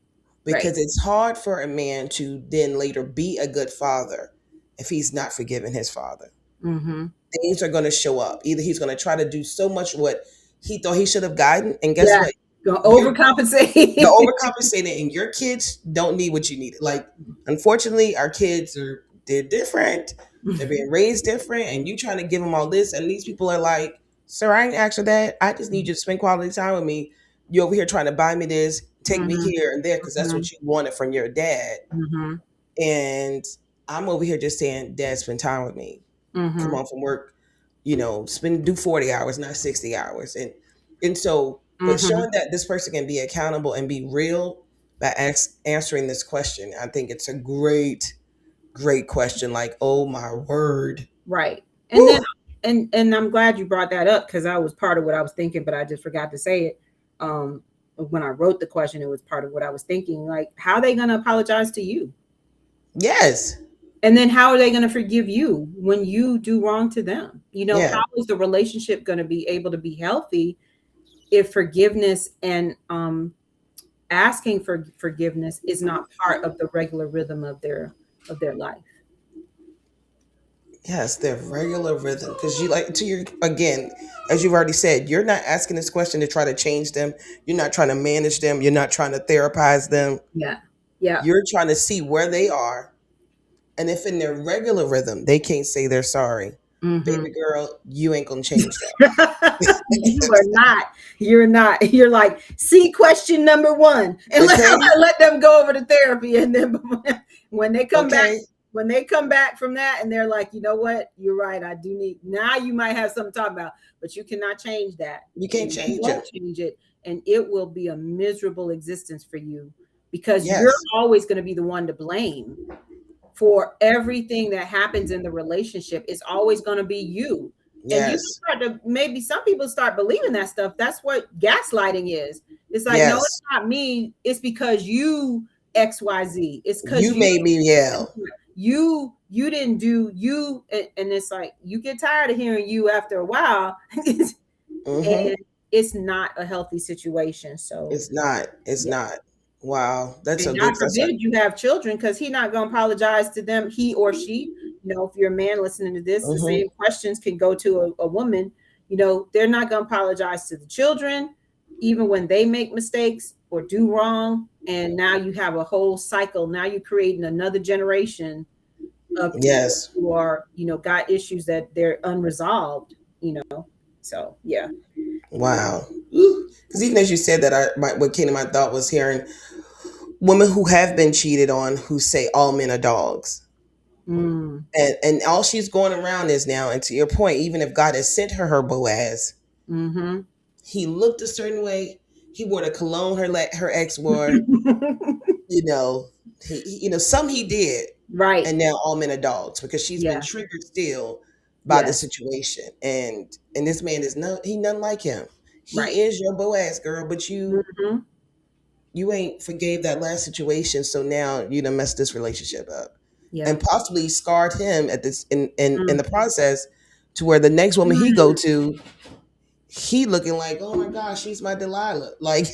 Right. Because it's hard for a man to then later be a good father if he's not forgiven his father. Mm-hmm. Things are going to show up. Either he's going to try to do so much what he thought he should have gotten, and guess Yeah. what? Gonna You're overcompensate. overcompensating, and your kids don't need what you needed. Like, unfortunately, our kids they're different. They're being raised different, and you trying to give them all this, and these people are like, "Sir, I ain't asked for that. I just need you to spend quality time with me. You over here trying to buy me this, take me Mm-hmm. here and there, because that's Mm-hmm. what you wanted from your dad." Mm-hmm. And I'm over here just saying, "Dad, spend time with me. Come Mm-hmm. home from work, do 40 hours, not 60 hours." And so, but Mm-hmm. showing that this person can be accountable and be real by answering this question, I think it's a great question. Like, oh my word. Right. And then Woo. and I'm glad you brought that up because that was part of what I was thinking, but I just forgot to say it. When I wrote the question, it was part of what I was thinking. Like, how are they gonna apologize to you? Yes. And then how are they gonna forgive you when you do wrong to them? Yeah. How is the relationship gonna be able to be healthy if forgiveness and asking for forgiveness is not part of the regular rhythm of their life? Yes, their regular rhythm. Because you, like, to your, again, as you've already said, you're not asking this question to try to change them. You're not trying to manage them. You're not trying to therapize them. Yeah. Yeah. You're trying to see where they are. And if in their regular rhythm they can't say they're sorry, Mm-hmm. baby girl, you ain't gonna change that. You are not. You're not. You're like, see question number one, and Okay? let them go over to therapy, and then when they come back, Okay? from that, and they're like, you know what, you're right. I do need now. You might have something to talk about, but you cannot change that, You can't and you change won't it. change it, and it will be a miserable existence for you because you're Yes. always going to be the one to blame for everything that happens in the relationship. It's always going to be you. And you Yes. start to, maybe some people start believing that stuff. That's what gaslighting is. It's like, no, it's Yes. not me. It's because you XYZ. It's because You made me yell. you didn't do you, and it's like you get tired of hearing you after a while. Mm-hmm. And it's not a healthy situation. So It's not. It's yeah. not. Wow. That's a And good God that's a forbid you have children, because he's not going to apologize to them, he or she. If you're a man listening to this, the mm-hmm. same questions can go to a woman. They're not going to apologize to the children, even when they make mistakes or do wrong. And now you have a whole cycle. Now you're creating another generation of people Yes. who are, got issues that they're unresolved, So, yeah. Wow. Because even as you said that, what came to my thought was hearing women who have been cheated on who say all men are dogs. Mm, And all she's going around is now, and to your point, even if God has sent her Boaz, mm-hmm. he looked a certain way. He wore the cologne her ex wore. You know, some he did, Right. and now all men are dogs because she's been Yeah. triggered still by the Yes. situation. And this man is he nothing like him. Right. He is your Boaz, girl, but Mm-hmm. you ain't forgave that last situation, so now you done messed this relationship up, Yeah. and possibly scarred him at this in Mm. the process, to where the next woman he go to, he looking like, oh my gosh, she's my Delilah. Like,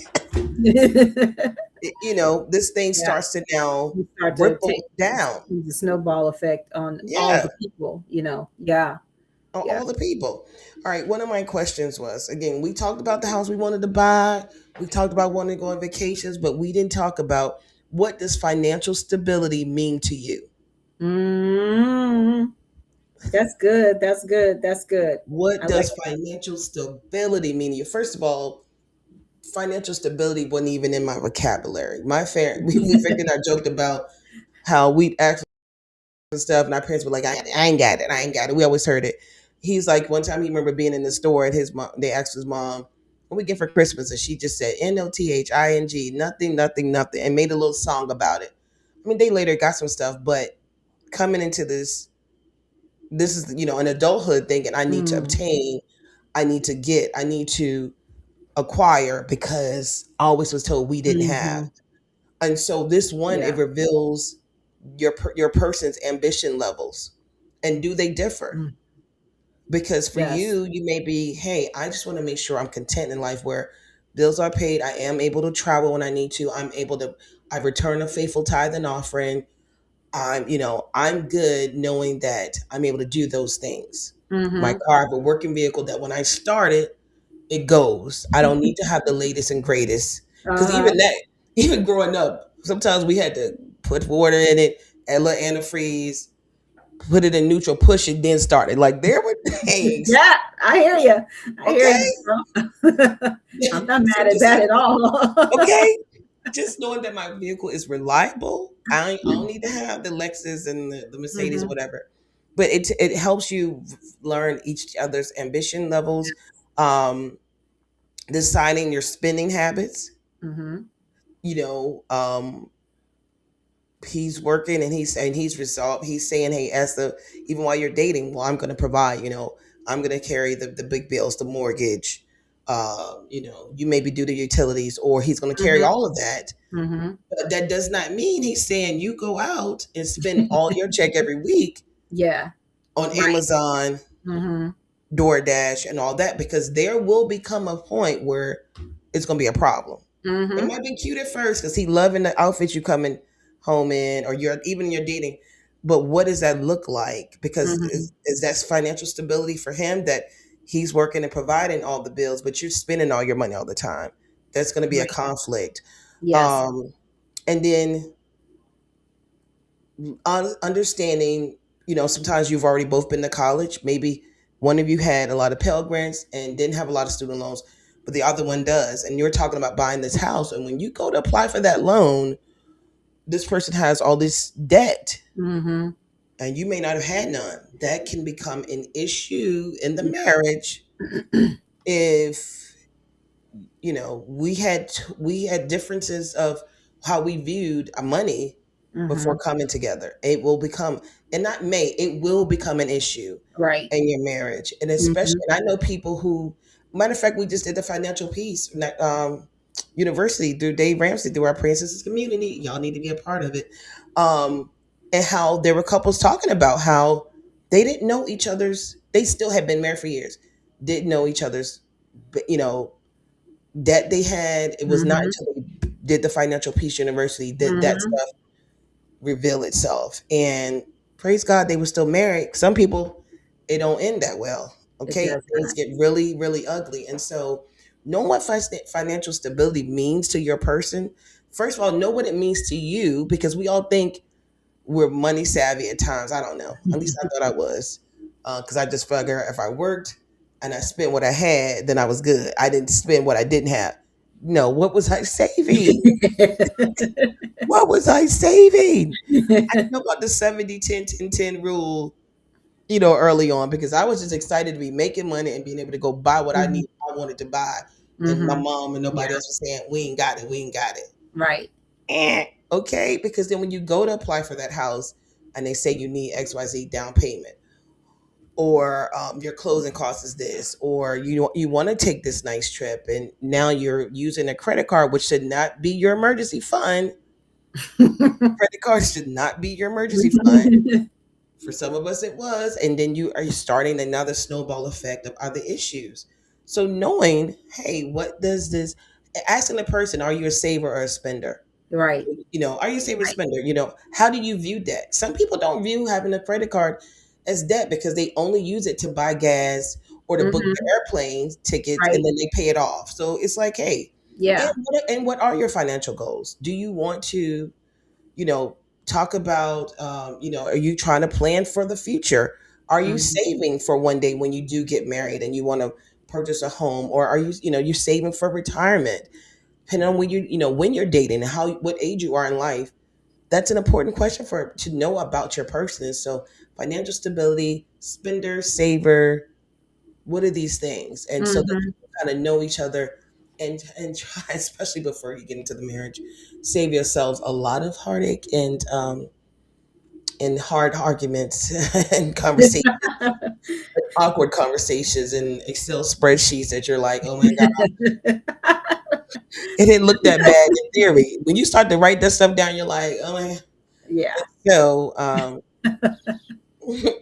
this thing Yeah, starts to now you start to take ripple down. the snowball effect on all Yeah, the people. Yeah, on yeah. all the people. All right, one of my questions was, again, we talked about the house we wanted to buy. We talked about wanting to go on vacations, but we didn't talk about, what does financial stability mean to you? Mm, that's good. That's good. That's good. What I like does financial stability mean to you? First of all, financial stability wasn't even in my vocabulary. My we that. figured, I joked about how we asked and stuff, and our parents were like, I ain't got it, I ain't got it. We always heard it. He's like, one time he remember being in the store, and his mom, they asked his mom, what we get for Christmas? And she just said, NOTHING, nothing, nothing, nothing, and made a little song about it. I mean, they later got some stuff, but coming into this is, an adulthood thinking I need to Mm, obtain, I need to get, I need to acquire because I always was told we didn't have. Mhm. And so this one, it Yeah. reveals your person's ambition levels, and do they differ? Mm. Because for Yes. you may be, hey, I just want to make sure I'm content in life where bills are paid, I am able to travel when I need to, I'm able to, I return a faithful tithe and offering, I'm, I'm good knowing that I'm able to do those things. My Mhm. car, I have a working vehicle that when I start it, it goes. I don't need to have the latest and greatest. Because Uh-huh. even that, even growing up, sometimes we had to put water in it, add a little antifreeze, put it in neutral, push it, then start it. Like there were things. Yeah, I hear you. I hear Okay. you, bro. I'm not So mad at just that have, at all. okay. Just knowing that my vehicle is reliable. I don't need to have the Lexus and the Mercedes, Mhm. whatever. But it helps you learn each other's ambition levels, um, deciding your spending habits. Mhm. You know, he's working and he's resolved. He's saying, hey, as the even while you're dating, well, I'm going to provide. I'm going to carry the big bills, the mortgage. You maybe do the utilities, or he's going to carry Mhm. all of that. Mhm. But that does not mean he's saying you go out and spend all your check every week Yeah. on Right. Amazon, Mhm. DoorDash, and all that, because there will become a point where it's going to be a problem. It Mhm. might be cute at first because he loving the outfit you coming home in, or you're even you're dating. But what does that look like? Because Mhm. is that financial stability for him that he's working and providing all the bills, but you're spending all your money all the time? That's going to be a Right. conflict. Yes. Um, and then understanding, sometimes you've already both been to college. Maybe one of you had a lot of Pell Grants and didn't have a lot of student loans, but the other one does. And you're talking about buying this house. And when you go to apply for that loan, this person has all this debt Mhm. and you may not have had none. That can become an issue in the marriage if we had differences of how we viewed money before Mhm. coming together. It will become, and not may, it will become an issue Right. in your marriage. And especially, Mhm. and I know people who, matter of fact, we just did the financial piece university through Dave Ramsey through our Princesses community. Y'all need to be a part of it. And how there were couples talking about how they didn't know each other's, they still had been married for years, didn't know each other's, you know, debt they had. It was not Mhm. until they did the financial peace university that that Mhm. stuff reveal itself. And praise God, they were still married. Some people, it don't end that well. It Okay, does things not. get really, really ugly. And so, know what financial stability means to your person. First of all, know what it means to you, because we all think we're money savvy at times. I don't know. At least I thought I was, because I just figured if I worked and I spent what I had, then I was good. I didn't spend what I didn't have. No, what was I saving? What was I saving? I didn't know about the 70-10-10-10 rule, early on, because I was just excited to be making money and being able to go buy what Mhm. I wanted to buy. And my Mhm. mom and Yeah. nobody else was saying, we ain't got it, we ain't got it. Right. Okay, because then when you go to apply for that house and they say you need XYZ down payment, or your closing cost is this, or you want to take this nice trip, and now you're using a credit card, which should not be your emergency fund. Credit card should not be your emergency fund. For some of us, it was. And then you are starting another snowball effect of other issues. So knowing, hey, what does this, asking the person, are you a saver or a spender? Right. Are you a saver or Right. spender? How do you view debt? Some people don't view having a credit card as debt because they only use it to buy gas or to book Mhm. the airplane tickets, and Right. then they pay it off. So it's like, hey, and Yeah. what are your financial goals? Do you want to, you know, talk about, are you trying to plan for the future? Are you Mhm. saving for one day when you do get married and you want to purchase a home? Or are you're saving for retirement? Depending on when you're dating and what age you are in life, that's an important question for to know about your person. And so financial stability, spender, saver, what are these things? And so that you Mhm. kind of know each other, and try, especially before you get into the marriage, save yourselves a lot of heartache and hard arguments and conversations. awkward conversations and Excel spreadsheets that you're like, oh my God, it didn't look that bad in theory. When you start to write that stuff down, you're like, oh my. Yeah. So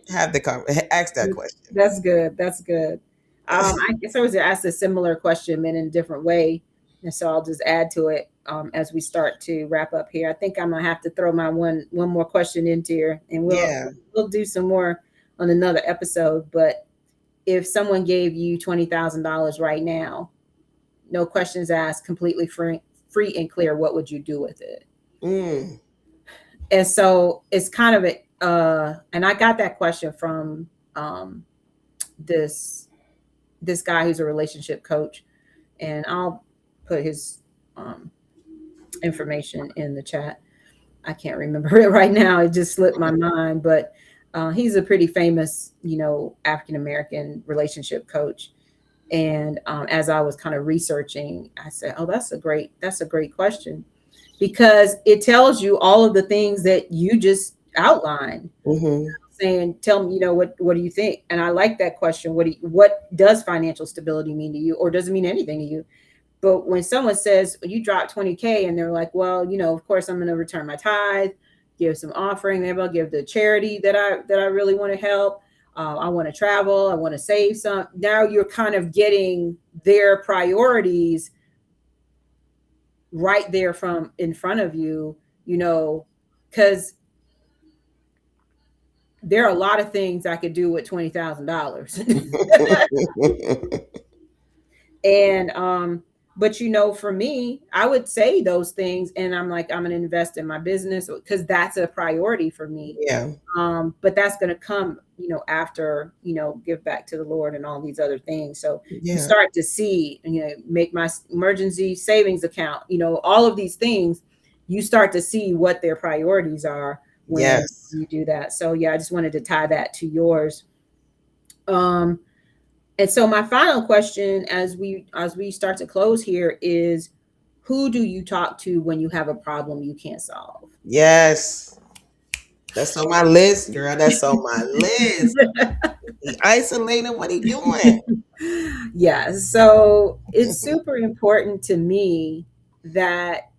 have the ask that question. That's good. That's good. I guess I was asked a similar question, but in a different way, and so I'll just add to it as we start to wrap up here. I think I'm gonna have to throw my one more question into here, and Yeah. we'll do some more on another episode. But if someone gave you $20,000 right now, no questions asked, completely free and clear, what would you do with it? Mm. And so it's kind of a and I got that question from this this guy who's a relationship coach, and I'll put his um, information in the chat. I can't remember it right now; it just slipped my mind. But he's a pretty famous, African American relationship coach. And as I was kind of researching, I said, "Oh, that's a great question," because it tells you all of the things that you just outlined. Hmm. Saying, tell me, what do you think? And I like that question. What does financial stability mean to you, or does it mean anything to you? But when someone says you drop 20K and they're like, well, of course I'm going to return my tithe, give some offering, maybe I'll give the charity that I really want to help. I want to travel, I want to save some. Now you're kind of getting their priorities right there from in front of you, because there are a lot of things I could do with $20,000. And but for me, I would say those things, and I'm like, I'm gonna invest in my business because that's a priority for me. Yeah. But that's gonna come, after, give back to the Lord and all these other things. So you Yeah. start to see, make my emergency savings account, all of these things, you start to see what their priorities are when Yes. you do that. So yeah, I just wanted to tie that to yours. Um, and so my final question as we start to close here is, who do you talk to when you have a problem you can't solve? Yes. That's on my list, girl. That's on my list. He isolated. What he doing? Yeah, so it's super important to me that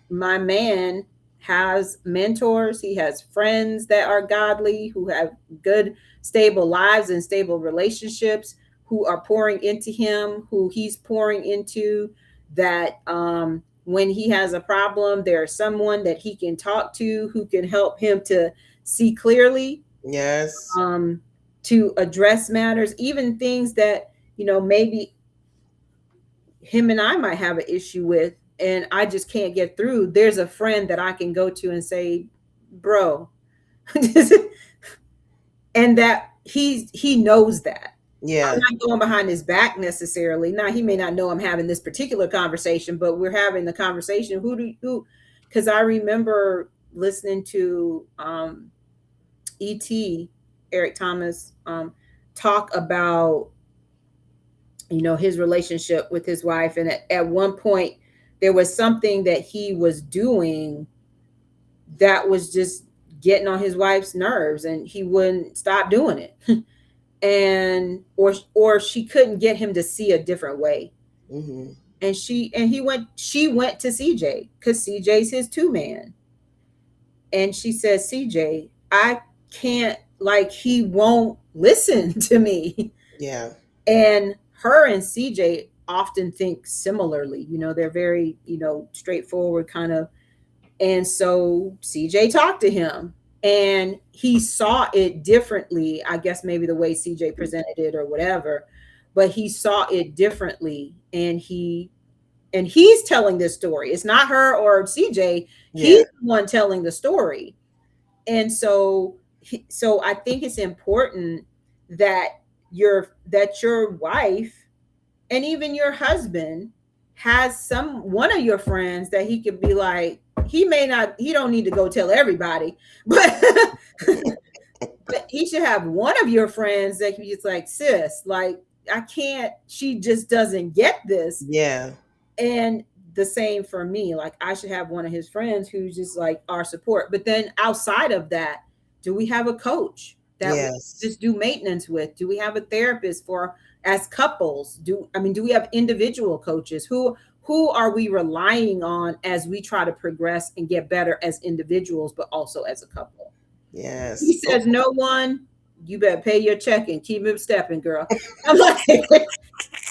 my man has mentors, he has friends that are godly, who have good, stable lives and stable relationships, who are pouring into him, who he's pouring into, that when he has a problem, there's someone that he can talk to who can help him to see clearly, Yes. um, to address matters, even things that, maybe him and I might have an issue with, and I just can't get through. There's a friend that I can go to and say, bro, and that he knows that. I'm Yeah. not going behind his back necessarily. Now he may not know I'm having this particular conversation, but we're having the conversation. Who? Because I remember listening to Et Eric Thomas talk about his relationship with his wife, and at one point there was something that he was doing that was just getting on his wife's nerves, and he wouldn't stop doing it. And she couldn't get him to see a different way, Hmm. and she went to CJ because CJ's his two man, and she said, CJ, I can't, like, he won't listen to me. Yeah. And her and CJ often think similarly. They're very, straightforward kind of. And so CJ talked to him and he saw it differently. I guess maybe the way CJ presented it or whatever, but he saw it differently. And he's telling this story. It's not her or CJ. Yeah. He's the one telling the story. And so I think it's important that your wife and even your husband has one of your friends that he could be like, he don't need to go tell everybody, but but he should have one of your friends that can be just like, sis, like, I can't, she just doesn't get this. Yeah. And the same for me, like, I should have one of his friends who's just like our support. But then outside of that, do we have a coach? that we Yes. just do maintenance with? Do we have a therapist for as couples? Do we have individual coaches? Who are we relying on as we try to progress and get better as individuals, but also as a couple? He Yes. Oh, says no one, you better pay your check and keep it stepping, girl. I'm like,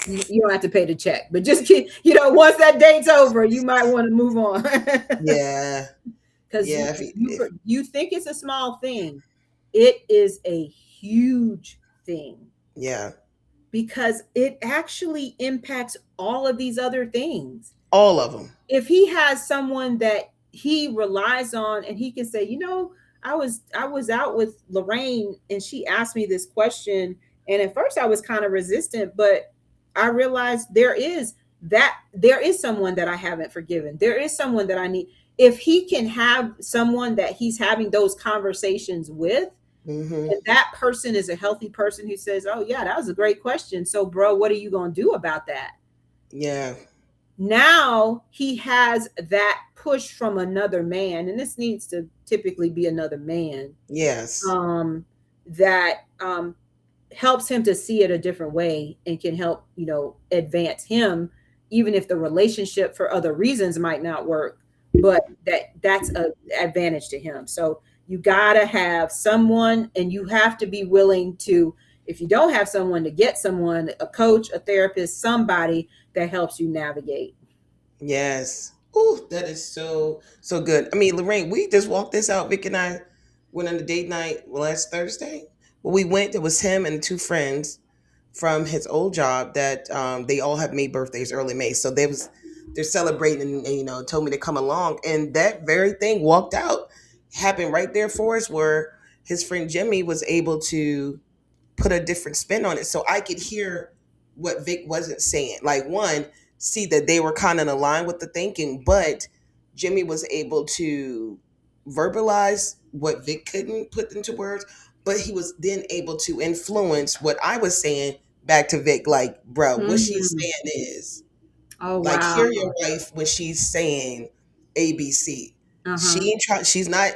you don't have to pay the check, but just keep, once that date's over, you might want to move on. yeah. Because Yeah. you think it's a small thing. It is a huge thing Yeah. because it actually impacts all of these other things. All of them. If he has someone that he relies on and he can say, I was out with Lorraine and she asked me this question, and at first I was kind of resistant, but I realized there is someone that I haven't forgiven. There is someone that I need. If he can have someone that he's having those conversations with, Hmm. and that person is a healthy person who says, "Oh yeah, that was a great question. So, bro, what are you going to do about that?" Yeah. Now he has that push from another man, and this needs to typically be another man, Yes. that helps him to see it a different way and can help advance him, even if the relationship for other reasons might not work, but that's a advantage to him. So you gotta have someone, and you have to be willing to, if you don't have someone, to get someone, a coach, a therapist, somebody that helps you navigate. Yes. Oh, that is so good. I mean, Lorraine, we just walked this out. Vic and I went on a date night last Thursday. When we went, it was him and two friends from his old job that they all have made birthdays early May. So they're celebrating and told me to come along. And that very thing walked out happened right there for us where his friend Jimmy was able to put a different spin on it so I could hear what Vic wasn't saying. Like, one, see that they were kind of in line with the thinking, but Jimmy was able to verbalize what Vic couldn't put into words, but he was then able to influence what I was saying back to Vic, like, bro, what she's Mhm. saying is Oh like, wow. hear your wife when she's saying ABC. Uh-huh. She ain't trying. She's not.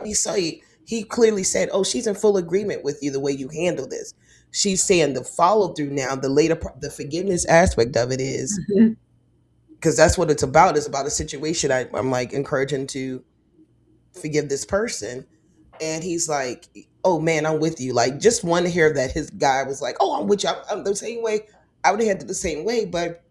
He say he clearly said, "Oh, she's in full agreement with you the way you handle this." She's saying the follow through now. The later, the forgiveness aspect of it is Mhm. because that's what it's about. It's about a situation. I'm like encouraging to forgive this person, and he's like, "Oh man, I'm with you." Like, just want to hear that his guy was like, "Oh, I'm with you. I'm the same way." I would have had it the same way, but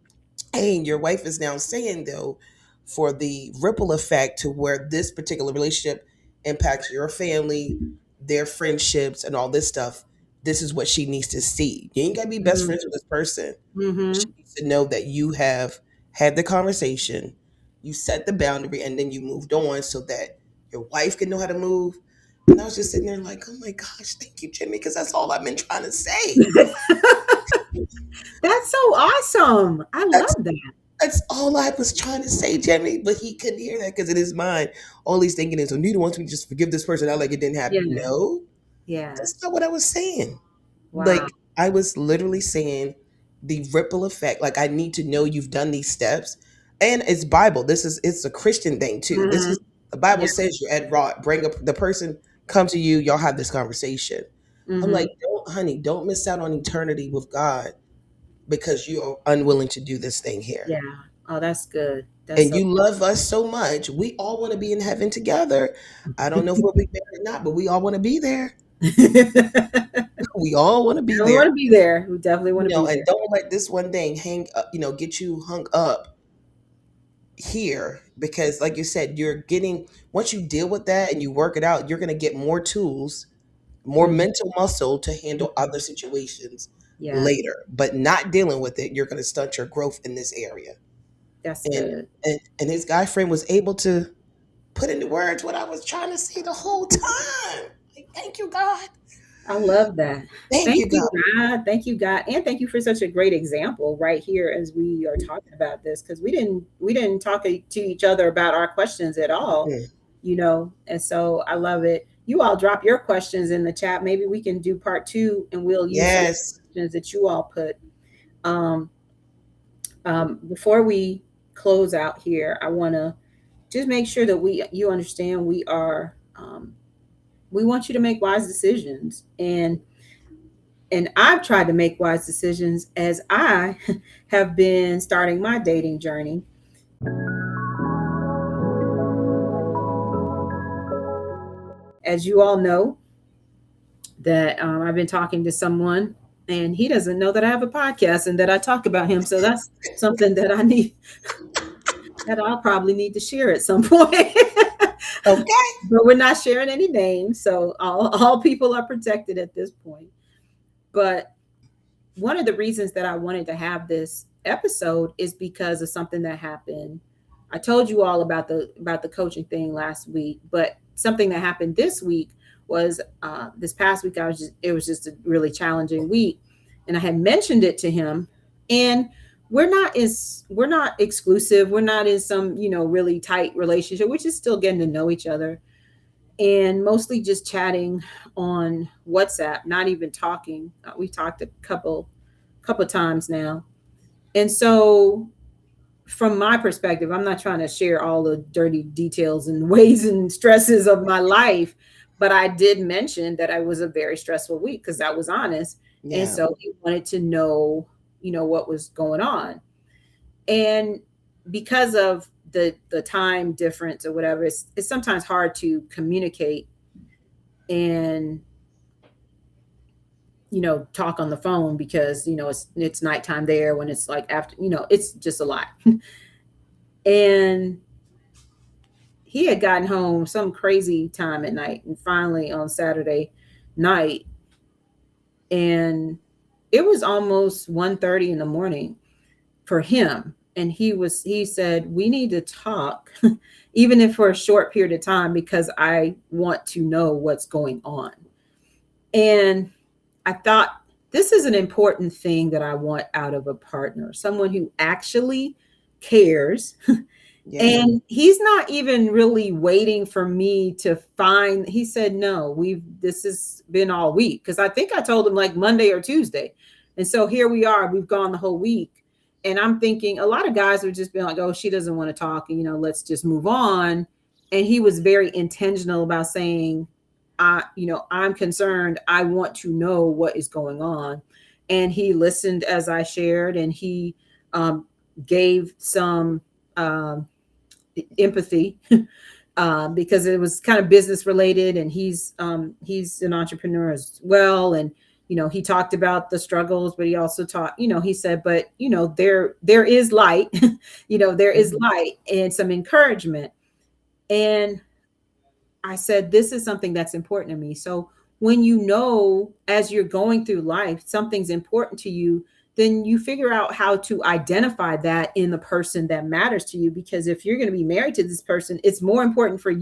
and your wife is now saying though for the ripple effect to where this particular relationship impacts your family, their friendships and all this stuff, this is what she needs to see. You ain't got to be best Mhm. friends with this person, but she Mhm. needs to know that you have had the conversation, you set the boundary, and then you moved on so that your wife can know how to move. And I was just sitting there like, oh my gosh, thank you, Jimmy, because that's all I've been trying to say. That's so awesome. I That's love that. That's all I was trying to say, Jimmy. But he couldn't hear that because in his mind, all he's thinking is, Anita wants me to just forgive this person out like it didn't happen. Yeah. No, Yeah. that's not what I was saying. Wow. Like, I was literally saying the ripple effect. Like, I need to know you've done these steps. And it's Bible. It's a Christian thing too. This Mhm. is the Bible Yeah. says you're at raw. Bring up the person, come to you, y'all have this conversation. I'm like, Mhm. don't, honey, don't miss out on eternity with God because you are unwilling to do this thing here. Yeah. Oh, that's good. That's And so you love us so much. We all want to be in heaven together. I don't know if we'll be married or not, but we all want to be there. I We all want to be want there. to be there. We definitely want to be And there. don't let this one thing hang up, get you hung up here because like you said, you're getting once you deal with that and you work it out, you're going to get more tools, more Mhm. mental muscle to handle other situations Yeah. later. But not dealing with it, you're going to stunt your growth in this area. That's And good. and his guy friend was able to put into words what I was trying to say the whole time. Like, thank you, God. I love that. Thank Thank you, you, God. God. Thank you, God. And thank you for such a great example right here as we are talking about this, because we didn't talk to each other about our questions at all, Mm. And so I love it. You all drop your questions in the chat. Maybe we can do part two and we'll use some Yes. questions that you all put. Um, Before we close out here, I want to just make sure that you understand we are We want you to make wise decisions. And I've tried to make wise decisions as I have been starting my dating journey. As you all know, that I've been talking to someone, and he doesn't know that I have a podcast and that I talk about him. So that's something that I need, that I'll probably need to share at some point. Okay. But we're not sharing any names, so all people are protected at this point. But one of the reasons that I wanted to have this episode is because of something that happened. I told you all about the coaching thing last week, but something that happened this week was this past week. It was just a really challenging week, and I had mentioned it to him. And we're not exclusive. We're not in some really tight relationship. We're just still getting to know each other, and mostly just chatting on WhatsApp, not even talking. We talked a couple times now. And so from my perspective, I'm not trying to share all the dirty details and ways and stresses of my life, but I did mention that I was a very stressful week because I was honest. And Yeah. so he wanted to know, what was going on. And because of the time difference or whatever, it's sometimes hard to communicate and talk on the phone because it's nighttime there when it's like after, it's just a lot. And he had gotten home some crazy time at night, and finally on Saturday night, and it was almost 1:30 in the morning for him. And he said, we need to talk, even if for a short period of time, because I want to know what's going on. And I thought, this is an important thing that I want out of a partner, someone who actually cares. Yeah. And he's not even really waiting for me to find. He said, no, this has been all week. Cause I think I told him like Monday or Tuesday. And so here we are, we've gone the whole week. And I'm thinking a lot of guys would just be like, oh, she doesn't want to talk. And, let's just move on. And he was very intentional about saying, I'm concerned. I want to know what is going on. And he listened as I shared, and he um, gave some empathy because it was kind of business related, and he's an entrepreneur as well. And he talked about the struggles, but he also taught, he said, but there is light. There is Mhm. light and some encouragement. And I said, this is something that's important to me. So when as you're going through life, something's important to you, then you figure out how to identify that in the person that matters to you. Because if you're going to be married to this person, it's more important for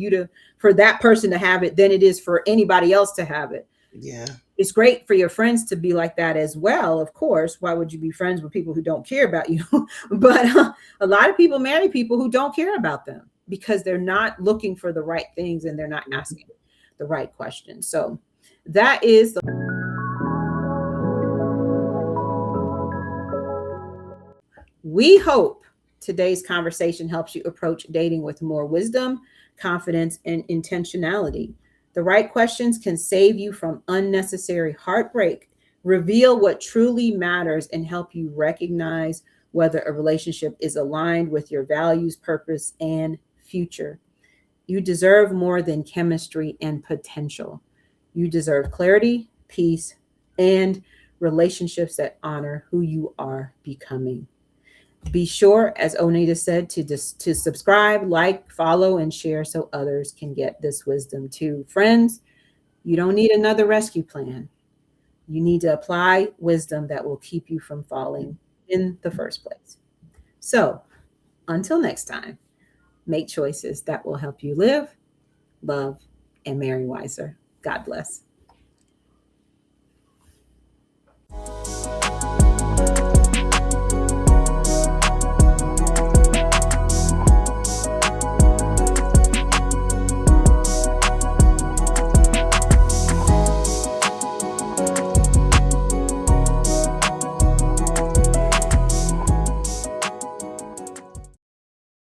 that person to have it than it is for anybody else to have it. Yeah. It's great for your friends to be like that as well. Of course, why would you be friends with people who don't care about you? But a lot of people marry people who don't care about them because they're not looking for the right things and they're not Mhm. asking the right questions. So that is the we hope today's conversation helps you approach dating with more wisdom, confidence, and intentionality. The right questions can save you from unnecessary heartbreak, reveal what truly matters, and help you recognize whether a relationship is aligned with your values, purpose, and future. You deserve more than chemistry and potential. You deserve clarity, peace, and relationships that honor who you are becoming. Be sure, as Onita said, to subscribe, like, follow, and share so others can get this wisdom too. Friends, you don't need another rescue plan. You need to apply wisdom that will keep you from falling in the first place. So, until next time, make choices that will help you live, love, and marry wiser. God bless.